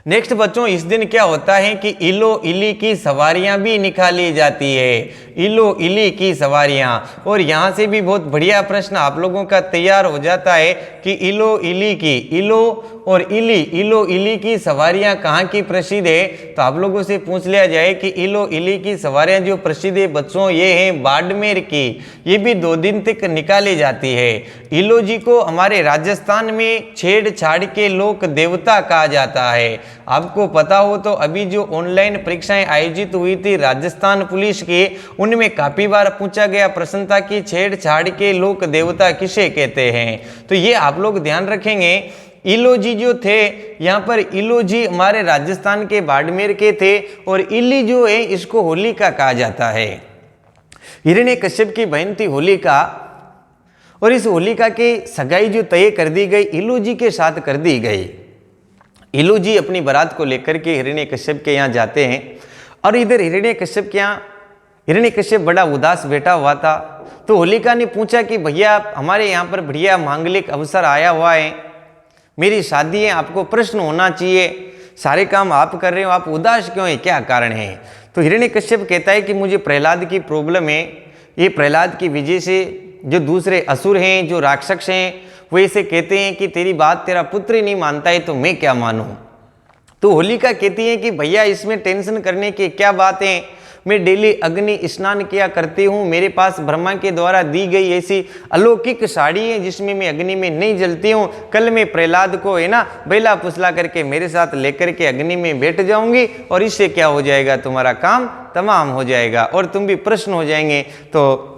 नेक्स्ट बच्चों, इस दिन क्या होता है कि इलो इली की सवारियां भी निकाली जाती है, इलो इली की सवारियां। और यहाँ से भी बहुत बढ़िया प्रश्न आप लोगों का तैयार हो जाता है कि इलो इली की, इलो और इली, इलो इली की सवारियां कहाँ की प्रसिद्ध है। तो आप लोगों से पूछ लिया जाए कि इलो इली की सवारियां जो प्रसिद्ध है बच्चों, ये हैं बाड़मेर की। ये भी 2 दिन तक निकाली जाती है। इलो जी को हमारे राजस्थान में छेड़छाड़ के लोक देवता कहा जाता है। आपको पता हो तो अभी जो ऑनलाइन परीक्षाएं आयोजित हुई थी राजस्थान पुलिस की, उनमें काफी बार पूछा गया प्रश्न था कि छेड़छाड़ के लोक देवता किसे कहते हैं। तो ये आप लोग ध्यान रखेंगे। इलो जी जो थे, यहाँ पर इलो जी हमारे राजस्थान के बाड़मेर के थे, और इली जो है इसको होलिका कहा जाता है। हिरण्यकश्यप की बहन थी होलिका, और इस होलिका की सगाई जो तय कर दी गई इलो जी के साथ कर दी गई। इलो जी अपनी बारात को लेकर के हिरण्यकश्यप के यहाँ जाते हैं, और इधर हिरण्यकश्यप के यहाँ हिरण्यकश्यप बड़ा उदास बैठा हुआ था। तो होलिका ने पूछा कि भैया हमारे यहाँ पर बढ़िया मांगलिक अवसर आया हुआ है, मेरी शादी है, आपको प्रश्न होना चाहिए, सारे काम आप कर रहे हो, आप उदास क्यों हैं, क्या कारण है। तो हिरण्यकश्यप कहता है कि मुझे प्रहलाद की प्रॉब्लम है, ये प्रहलाद की वजह से जो दूसरे असुर हैं, जो राक्षस हैं, वो ऐसे कहते हैं कि तेरी बात तेरा पुत्र ही नहीं मानता है तो मैं क्या मानूं। तो होलिका कहती है कि भैया इसमें टेंशन करने की क्या बात है, मैं डेली अग्नि स्नान किया करती हूँ, मेरे पास ब्रह्मा के द्वारा दी गई ऐसी अलौकिक साड़ी है जिसमें मैं अग्नि में नहीं जलती हूँ। कल मैं प्रहलाद को है ना बेला पुसला करके मेरे साथ लेकर के अग्नि में बैठ जाऊंगी, और इससे क्या हो जाएगा, तुम्हारा काम तमाम हो जाएगा और तुम भी प्रश्न हो जाएंगे। तो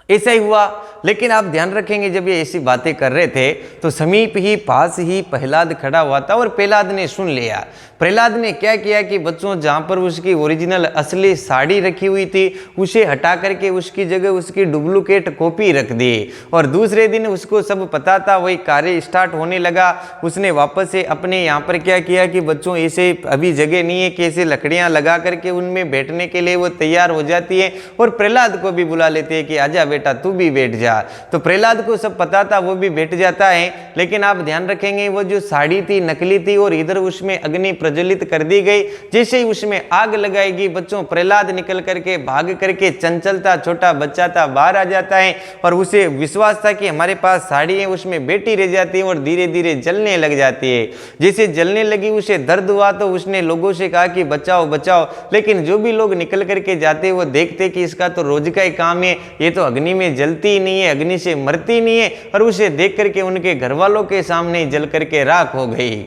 ऐसा ही हुआ। लेकिन आप ध्यान रखेंगे जब ये ऐसी बातें कर रहे थे तो समीप ही पास ही प्रहलाद खड़ा हुआ था, और प्रहलाद ने सुन लिया। प्रहलाद ने क्या किया कि बच्चों जहाँ पर उसकी ओरिजिनल असली साड़ी रखी हुई थी उसे हटा करके उसकी जगह उसकी डुप्लीकेट कॉपी रख दी, और दूसरे दिन उसको सब पता था, वही कार्य स्टार्ट होने लगा। उसने वापस से अपने यहाँ पर क्या किया कि बच्चों ऐसे अभी जगह नहीं है कि ऐसे लकड़ियाँ लगा करके उनमें बैठने के लिए वो तैयार हो जाती है, और प्रहलाद को भी बुला लेते हैं कि आजा बेटा तू भी बैठ जा। तो प्रहलाद को सब पता था, वो भी बैठ जाता है। लेकिन आप ध्यान रखेंगे वो जो साड़ी थी नकली थी, और इधर उसमें अग्नि प्रज्वलित कर दी गई। जैसे ही उसमें आग लगाएगी बच्चों, प्रहलाद निकल करके भाग करके, चंचलता छोटा बच्चा था, बाहर आ जाता है, और उसे विश्वास था कि हमारे पास साड़ी है, उसमें बैठी रह जाती है और धीरे धीरे जलने लग जाती है। जैसे जलने लगी उसे दर्द हुआ तो उसने लोगों से कहा कि बचाओ बचाओ। लेकिन जो भी लोग निकल करके जाते वो देखते कि इसका तो रोज का ही काम है, ये तो अग्नि में जलती ही नहीं है, अग्नि से मरती नहीं है, और उसे देख करके उनके घर वालों के सामने जल करके राख हो गई।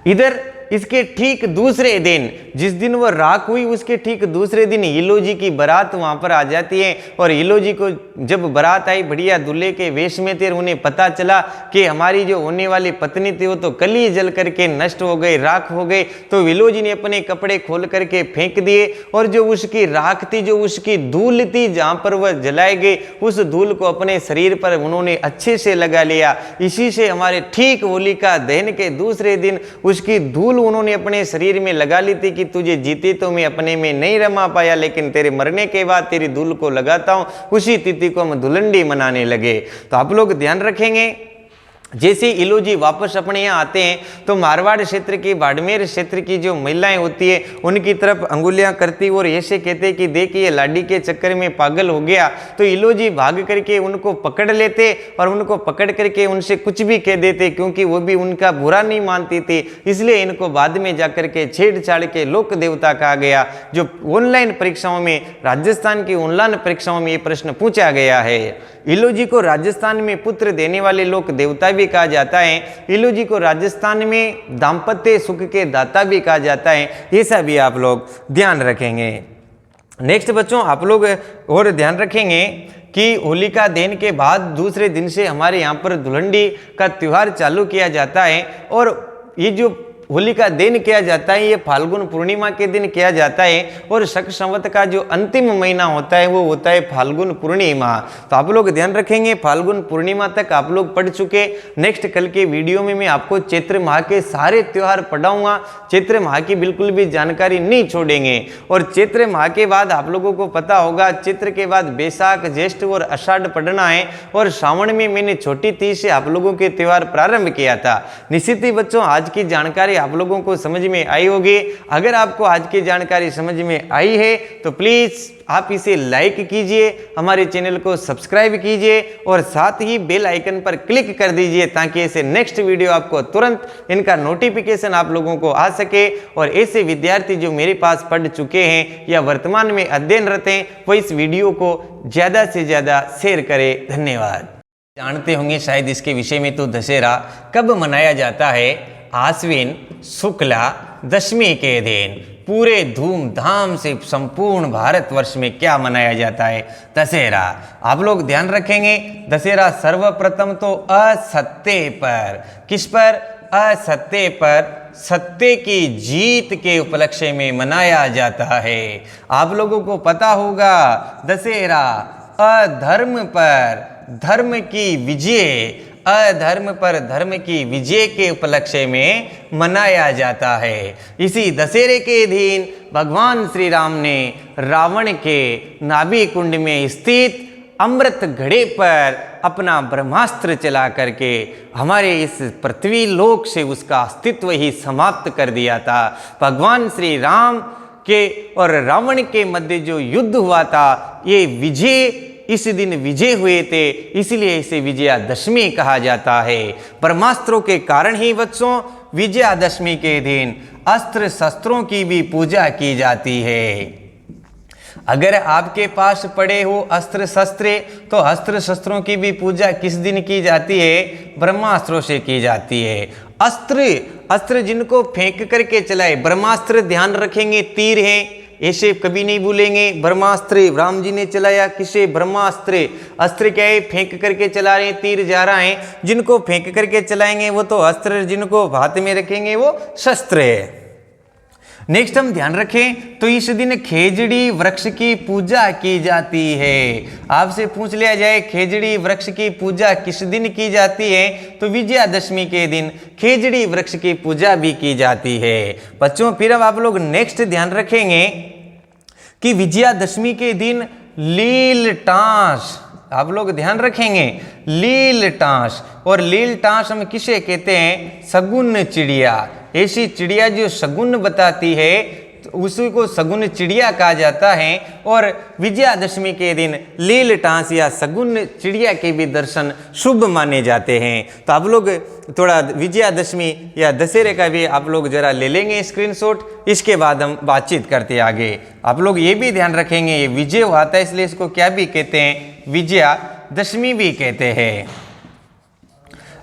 इधर इसके ठीक दूसरे दिन, जिस दिन वो राख हुई उसके ठीक दूसरे दिन इलो जी की बारात वहां पर आ जाती है। और इलो जी को जब बारात आई बढ़िया दूल्हे के वेश में थे, उन्हें पता चला कि हमारी जो होने वाली पत्नी थी वो तो कल ही जल करके नष्ट हो गई, राख हो गई। तो इलो जी ने अपने कपड़े खोल करके फेंक दिए, और जो उसकी राख थी, जो उसकी धूल थी, जहां पर वह जलाए गए, उस धूल को अपने शरीर पर उन्होंने अच्छे से लगा लिया। इसी से हमारे ठीक होलिका दहन के दूसरे दिन उसकी धूल उन्होंने अपने शरीर में लगा ली थी कि तुझे जीते तो मैं अपने में नहीं रमा पाया, लेकिन तेरे मरने के बाद तेरी धूल को लगाता हूं। उसी तिथि को हम धुलंडी मनाने लगे। तो आप लोग ध्यान रखेंगे जैसे इलोजी वापस अपने यहाँ आते हैं तो मारवाड़ क्षेत्र की, बाड़मेर क्षेत्र की जो महिलाएं होती है उनकी तरफ अंगुलियां करती और ऐसे कहते कि देखिए लाडी के चक्कर में पागल हो गया। तो इलोजी भाग करके उनको पकड़ लेते और उनको पकड़ करके उनसे कुछ भी कह देते, क्योंकि वो भी उनका बुरा नहीं मानती थी। इसलिए इनको बाद में जाकर के छेड़छाड़ के लोक देवता कहा गया। जो ऑनलाइन परीक्षाओं में, राजस्थान की ऑनलाइन परीक्षाओं में ये प्रश्न पूछा गया है। इलोजी को राजस्थान में पुत्र देने वाले लोक देवता भी कहा जाता है। इलोजी को राजस्थान में दाम्पत्य सुख के दाता भी कहा जाता है। ऐसा भी आप लोग ध्यान रखेंगे। नेक्स्ट बच्चों, आप लोग और ध्यान रखेंगे कि होलिका दहन के बाद दूसरे दिन से हमारे यहाँ पर धुलंडी का त्यौहार चालू किया जाता है। और ये जो होलिका दहन किया जाता है ये फाल्गुन पूर्णिमा के दिन किया जाता है। और शक संवत का जो अंतिम महीना होता है वो होता है फाल्गुन पूर्णिमा। तो आप लोग ध्यान रखेंगे, फाल्गुन पूर्णिमा तक आप लोग पढ़ चुके। नेक्स्ट कल के वीडियो में मैं आपको चैत्र माह के सारे त्योहार पढ़ाऊंगा। चैत्र माह की बिल्कुल भी जानकारी नहीं छोड़ेंगे। और चैत्र माह के बाद आप लोगों को पता होगा, चैत्र के बाद बैसाख, ज्येष्ठ और आषाढ़ पढ़ना है। और श्रावण में मैंने छोटी तीज से आप लोगों के त्योहार प्रारंभ किया था। निश्चित ही बच्चों आज की जानकारी आप लोगों को समझ में आई होगी। अगर आपको आज की जानकारी समझ में आई है तो प्लीज आप इसे लाइक कीजिए, हमारे चैनल को सब्सक्राइब कीजिए और साथ ही बेल आइकन पर क्लिक कर दीजिए ताकि ऐसे नेक्स्ट वीडियो आपको तुरंत इनका नोटिफिकेशन आप लोगों को आ सके। और ऐसे विद्यार्थी जो मेरे पास पढ़ चुके हैं या वर्तमान में अध्ययनरत हैं वो इस वीडियो को ज़्यादा से ज़्यादा शेयर करें। धन्यवाद। जानते होंगे शायद इसके विषय में तो दशहरा कब मनाया जाता है? आश्विन शुक्ला दशमी के दिन पूरे धूमधाम से संपूर्ण भारतवर्ष में क्या मनाया जाता है? दशहरा। आप लोग ध्यान रखेंगे, दशहरा सर्वप्रथम तो असत्य पर, किस पर? असत्य पर, सत्य की जीत के उपलक्ष्य में मनाया जाता है। आप लोगों को पता होगा दशहरा अधर्म पर धर्म की विजय, अधर्म पर धर्म की विजय के उपलक्ष्य में मनाया जाता है। इसी दशहरे के दिन भगवान श्री राम ने रावण के नाभि कुंड में स्थित अमृत घड़े पर अपना ब्रह्मास्त्र चला करके हमारे इस पृथ्वी लोक से उसका अस्तित्व ही समाप्त कर दिया था। भगवान श्री राम के और रावण के मध्य जो युद्ध हुआ था, ये विजय इस दिन विजय हुए थे, इसलिए इसे विजयादशमी कहा जाता है। ब्रह्मास्त्रों के कारण ही बच्चों विजयादशमी के दिन अस्त्र शस्त्रों की भी पूजा की जाती है। अगर आपके पास पड़े हो अस्त्र शस्त्र तो अस्त्र शस्त्रों की भी पूजा किस दिन की जाती है? ब्रह्मास्त्रों से की जाती है। अस्त्र जिनको फेंक करके चलाए, ब्रह्मास्त्र ध्यान रखेंगे तीर है, ऐसे कभी नहीं भूलेंगे। ब्रह्मास्त्र राम जी ने चलाया, किसे? ब्रह्मास्त्र। अस्त्र क्या है? फेंक करके चला रहे हैं, तीर जा रहा है। जिनको फेंक करके चलाएंगे वो तो अस्त्र, जिनको हाथ में रखेंगे वो शस्त्र है। नेक्स्ट हम ध्यान रखें तो इस दिन खेजड़ी वृक्ष की पूजा की जाती है। आपसे पूछ लिया जाए खेजड़ी वृक्ष की पूजा किस दिन की जाती है तो विजयादशमी के दिन खेजड़ी वृक्ष की पूजा भी की जाती है। बच्चों फिर अब आप लोग नेक्स्ट ध्यान रखेंगे कि विजयादशमी के दिन लील टांस, आप लोग ध्यान रखेंगे लील टांस। और लील टांस हम किसे कहते हैं? शगुन चिड़िया। ऐसी चिड़िया जो शगुन बताती है तो उसी को शगुन चिड़िया कहा जाता है। और विजयादशमी के दिन लील टांस या शगुन चिड़िया के भी दर्शन शुभ माने जाते हैं। तो आप लोग थोड़ा विजयादशमी या दशहरे का भी आप लोग जरा ले लेंगे स्क्रीनशॉट, इसके बाद हम बातचीत करते आगे। आप लोग ये भी ध्यान रखेंगे ये विजय हुआ था इसलिए इसको क्या भी कहते हैं? विजयादशमी भी कहते हैं।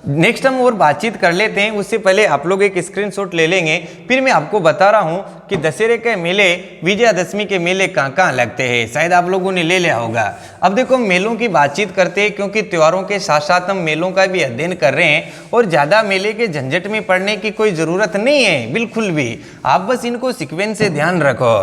नेक्स्ट हम और बातचीत कर लेते हैं, उससे पहले आप लोग एक स्क्रीनशॉट ले लेंगे। फिर मैं आपको बता रहा हूं कि दशहरे के मेले, विजयादशमी के मेले कहाँ कहाँ लगते हैं, शायद आप लोगों ने ले लिया होगा। अब देखो मेलों की बातचीत करते हैं क्योंकि त्योहारों के साथ साथ हम मेलों का भी अध्ययन कर रहे हैं और ज़्यादा मेले के झंझट में पड़ने की कोई ज़रूरत नहीं है, बिल्कुल भी। आप बस इनको सीक्वेंस से ध्यान रखो।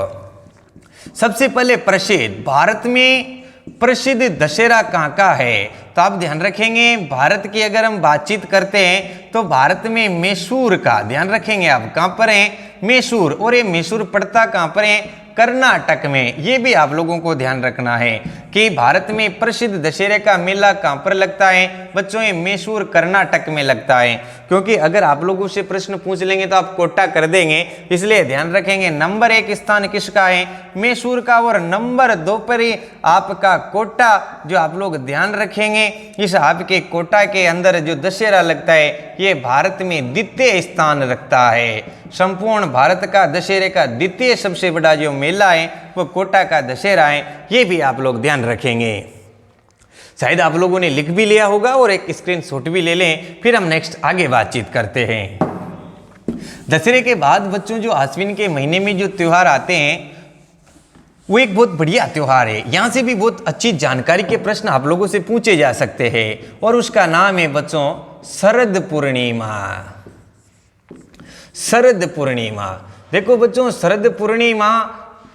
सबसे पहले प्रसिद्ध, भारत में प्रसिद्ध दशहरा कहाँ का है तो आप ध्यान रखेंगे भारत की अगर हम बातचीत करते हैं तो भारत में मैसूर का ध्यान रखेंगे आप, कहाँ पर है? मैसूर। और ये मैसूर पड़ता कहाँ पर है? कर्नाटक में। ये भी आप लोगों को ध्यान रखना है कि भारत में प्रसिद्ध दशहरे का मेला कहाँ पर लगता है बच्चों, ये मैसूर कर्नाटक में लगता है। क्योंकि अगर आप लोगों से प्रश्न पूछ लेंगे तो आप कोटा कर देंगे, इसलिए ध्यान रखेंगे। नंबर 1 स्थान किसका है, मैसूर का, और नंबर 2 पर ही आपका कोटा, जो आप लोग ध्यान रखेंगे। इस आपके कोटा के अंदर जो दशहरा लगता है ये भारत में द्वितीय स्थान रखता है। संपूर्ण भारत का दशहरे का द्वितीय सबसे बड़ा जो मेला है वो कोटा का दशहरा है, ये भी आप लोग ध्यान रखेंगे। शायद आप लोगों ने लिख भी लिया होगा और एक स्क्रीनशॉट भी ले लें, फिर हम नेक्स्ट आगे बातचीत करते हैं। दशहरे के बाद बच्चों जो आश्विन के महीने में जो त्योहार आते हैं वो एक बहुत बढ़िया त्योहार है। यहाँ से भी बहुत अच्छी जानकारी के प्रश्न आप लोगों से पूछे जा सकते हैं, और उसका नाम है बच्चों शरद पूर्णिमा। शरद पूर्णिमा, देखो बच्चों शरद पूर्णिमा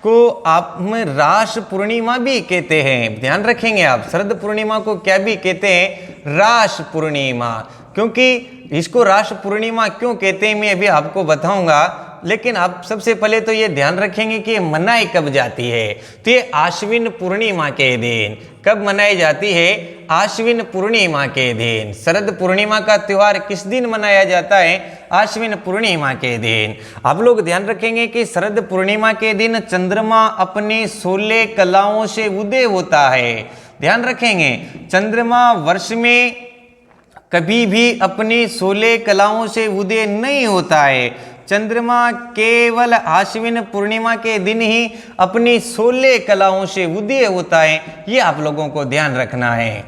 को आप में रास पूर्णिमा भी कहते हैं, ध्यान रखेंगे आप। शरद पूर्णिमा को क्या भी कहते हैं, रास पूर्णिमा। क्योंकि इसको रास पूर्णिमा क्यों कहते हैं मैं अभी आपको बताऊंगा, लेकिन आप सबसे पहले तो ये ध्यान रखेंगे कि मनाई कब जाती है। तो ये आश्विन पूर्णिमा के दिन। कब मनाई जाती है, आश्विन पूर्णिमा के दिन। शरद पूर्णिमा का त्योहार किस दिन मनाया जाता है, आश्विन पूर्णिमा के दिन। आप लोग ध्यान रखेंगे कि शरद पूर्णिमा के दिन चंद्रमा अपनी 16 कलाओं से उदय होता है। ध्यान रखेंगे, चंद्रमा वर्ष में कभी भी अपनी 16 कलाओं से उदय नहीं होता है। चंद्रमा केवल आश्विन पूर्णिमा के दिन ही अपनी 16 कलाओं से उदय होता है, ये आप लोगों को ध्यान रखना है।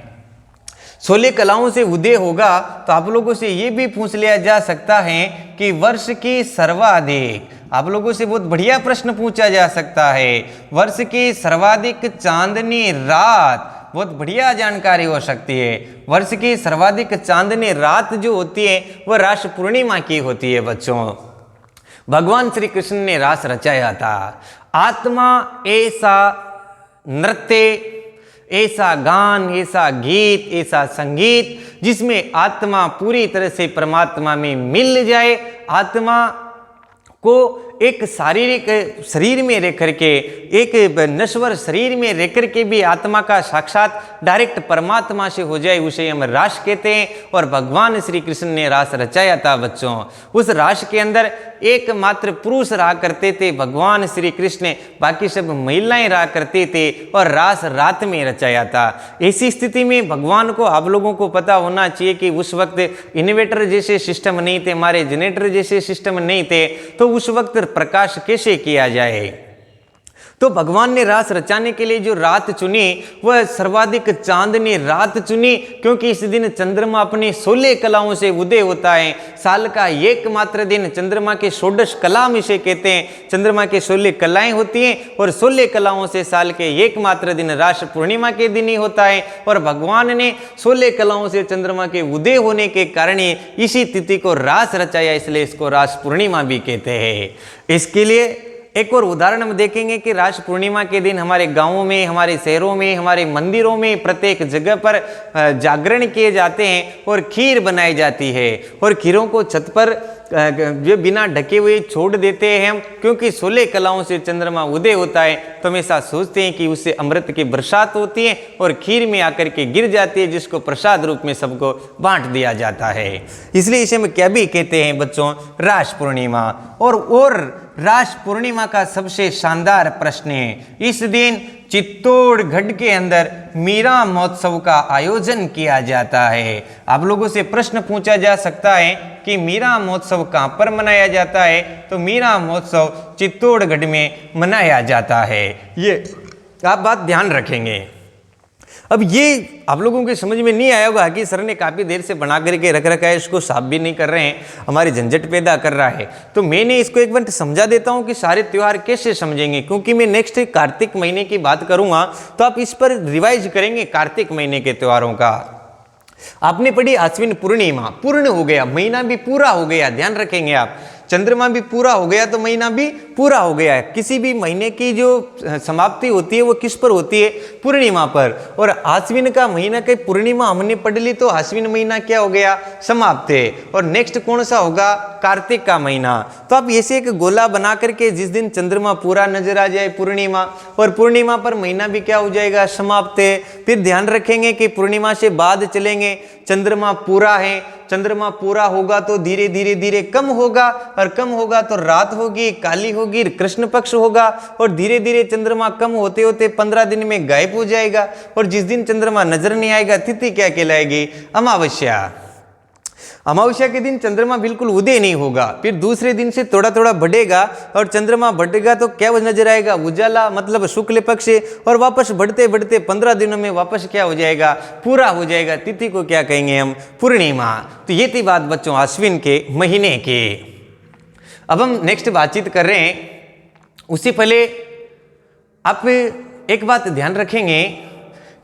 16 कलाओं से उदय होगा तो आप लोगों से ये भी पूछ लिया जा सकता है कि वर्ष की सर्वाधिक, आप लोगों से बहुत बढ़िया प्रश्न पूछा जा सकता है, वर्ष की सर्वाधिक चांदनी रात, बहुत बढ़िया जानकारी हो सकती है। वर्ष की सर्वाधिक चांदनी रात जो होती है वह रास पूर्णिमा की होती है बच्चों। भगवान श्री कृष्ण ने रास रचाया था। आत्मा ऐसा नृत्य, ऐसा गान, ऐसा गीत, ऐसा संगीत जिसमें आत्मा पूरी तरह से परमात्मा में मिल जाए, आत्मा को एक शारीरिक शरीर में रह करके, एक नश्वर शरीर में रह करके भी आत्मा का साक्षात डायरेक्ट परमात्मा से हो जाए, उसे हम रास कहते हैं। और भगवान श्री कृष्ण ने रास रचाया था बच्चों। उस रास के अंदर एकमात्र पुरुष रहा करते थे भगवान श्री कृष्ण, बाकी सब महिलाएं रहा करते थे, और रास रात में रचाया था। ऐसी स्थिति में भगवान को, आप लोगों को पता होना चाहिए कि उस वक्त इन्वर्टर जैसे सिस्टम नहीं थे, हमारे जनरेटर जैसे सिस्टम नहीं थे, तो उस वक्त प्रकाश कैसे किया जाए। तो भगवान ने रास रचाने के लिए जो रात चुनी वह सर्वाधिक चांदनी रात चुनी, क्योंकि इस दिन चंद्रमा अपनी 16 कलाओं से उदय होता है। साल का एकमात्र दिन, चंद्रमा के 16 कला इसे कहते हैं। चंद्रमा के 16 कलाएं होती हैं, और 16 कलाओं से साल के एकमात्र दिन रास पूर्णिमा के दिन ही होता है। और भगवान ने 16 कलाओं से चंद्रमा के उदय होने के कारण इसी तिथि को रास रचाया, इसलिए इसको रास पूर्णिमा भी कहते हैं। इसके लिए एक और उदाहरण हम देखेंगे कि रास पूर्णिमा के दिन हमारे गांवों में, हमारे शहरों में, हमारे मंदिरों में प्रत्येक जगह पर जागरण किए जाते हैं और खीर बनाई जाती है, और खीरों को छत पर जो बिना ढके हुए छोड़ देते हैं हम, क्योंकि 16 कलाओं से चंद्रमा उदय होता है, तो हम ऐसा सोचते हैं कि उससे अमृत की बरसात होती है और खीर में आकर के गिर जाती है, जिसको प्रसाद रूप में सबको बांट दिया जाता है। इसलिए इसे हम क्या भी कहते हैं बच्चों, रास पूर्णिमा। और रास पूर्णिमा का सबसे शानदार प्रश्न है, इस दिन चित्तौड़गढ़ के अंदर मीरा महोत्सव का आयोजन किया जाता है। आप लोगों से प्रश्न पूछा जा सकता है कि मीरा महोत्सव कहाँ पर मनाया जाता है, तो मीरा महोत्सव चित्तौड़गढ़ में मनाया जाता है। ये आप बात ध्यान रखेंगे। अब ये आप लोगों के समझ में नहीं आया होगा कि सर ने काफ़ी देर से बना करके रख रखा है, इसको साफ भी नहीं कर रहे हैं, हमारी झंझट पैदा कर रहा है। तो मैंने इसको एक बार समझा देता हूं कि सारे त्यौहार कैसे समझेंगे, क्योंकि मैं नेक्स्ट कार्तिक महीने की बात करूंगा तो आप इस पर रिवाइज करेंगे कार्तिक महीने के त्योहारों का। आपने पढ़ी आश्विन पूर्णिमा, पूर्ण हो गया, महीना भी पूरा हो गया, ध्यान रखेंगे आप। चंद्रमा भी पूरा हो गया तो महीना भी पूरा हो गया है। किसी भी महीने की जो समाप्ति होती है वो किस पर होती है? पूर्णिमा पर। और आश्विन का महीना की पूर्णिमा हमने पढ़ ली तो आश्विन महीना क्या हो गया? समाप्त है। और नेक्स्ट कौन सा होगा? कार्तिक का महीना। तो आप ऐसे एक गोला बना करके जिस दिन चंद्रमा पूरा नजर आ जाए पूर्णिमा, और पूर्णिमा पर महीना भी क्या हो जाएगा? समाप्त है। फिर ध्यान रखेंगे कि पूर्णिमा से बाद चलेंगे, चंद्रमा पूरा है, चंद्रमा पूरा होगा तो धीरे धीरे धीरे कम होगा, और कम होगा तो रात होगी, काली होगी, कृष्ण पक्ष होगा, और धीरे धीरे चंद्रमा कम होते होते 15 दिन में गायब हो जाएगा। और जिस दिन चंद्रमा नजर नहीं आएगा तिथि क्या कहलाएगी? अमावस्या। अमावस्या के दिन चंद्रमा बिल्कुल उदय नहीं होगा, फिर दूसरे दिन से थोड़ा थोड़ा बढ़ेगा, और चंद्रमा बढ़ेगा तो क्या नजर आएगा? उजाला, मतलब शुक्ल पक्ष, और वापस बढ़ते बढ़ते 15 दिनों में वापस क्या हो जाएगा? पूरा हो जाएगा। तिथि को क्या कहेंगे हम? पूर्णिमा। तो ये थी बात बच्चों आश्विन के महीने की। अब हम नेक्स्ट बातचीत कर रहे हैं, उससे पहले आप एक बात ध्यान रखेंगे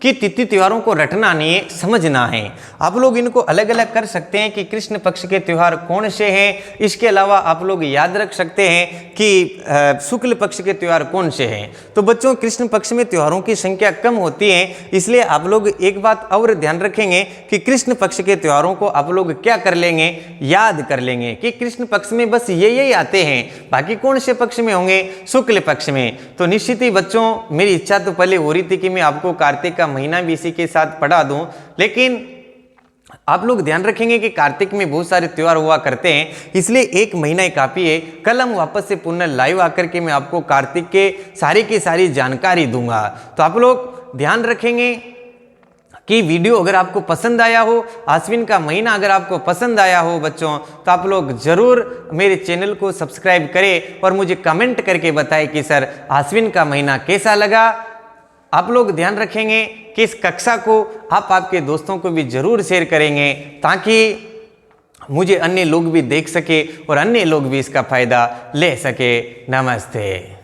कि तिथि त्योहारों को रटना नहीं है, समझना है। आप लोग इनको अलग अलग कर सकते हैं कि कृष्ण पक्ष के त्योहार कौन से हैं। इसके अलावा आप लोग याद रख सकते हैं कि शुक्ल पक्ष के त्योहार कौन से हैं। तो बच्चों कृष्ण पक्ष में त्योहारों की संख्या कम होती है, इसलिए आप लोग एक बात और ध्यान रखेंगे कि कृष्ण पक्ष के त्योहारों को आप लोग क्या कर लेंगे? याद कर लेंगे कि कृष्ण पक्ष में बस यही आते हैं, बाकी कौन से पक्ष में होंगे? शुक्ल पक्ष में। तो निश्चित ही बच्चों मेरी इच्छा तो पहले हो रही थी कि मैं आपको कार्तिक का महीना भी इसी के साथ पढ़ा दूं, लेकिन आप लोग ध्यान रखेंगे कि कार्तिक में बहुत सारे त्योहार हुआ करते हैं, इसलिए एक महीना ही काफी है। कल हम वापस से पुनः लाइव आकर के मैं आपको कार्तिक के सारी की सारी जानकारी दूंगा। तो आप लोग ध्यान रखेंगे कि वीडियो अगर आपको पसंद आया हो, आश्विन का महीना अगर आपको पसंद आया हो बच्चों, तो आप लोग जरूर मेरे चैनल को सब्सक्राइब करें और मुझे कमेंट करके बताएं कि सर आश्विन का महीना कैसा लगा। आप लोग ध्यान रखेंगे कि इस कक्षा को आप आपके दोस्तों को भी जरूर शेयर करेंगे, ताकि मुझे अन्य लोग भी देख सके और अन्य लोग भी इसका फायदा ले सके। नमस्ते।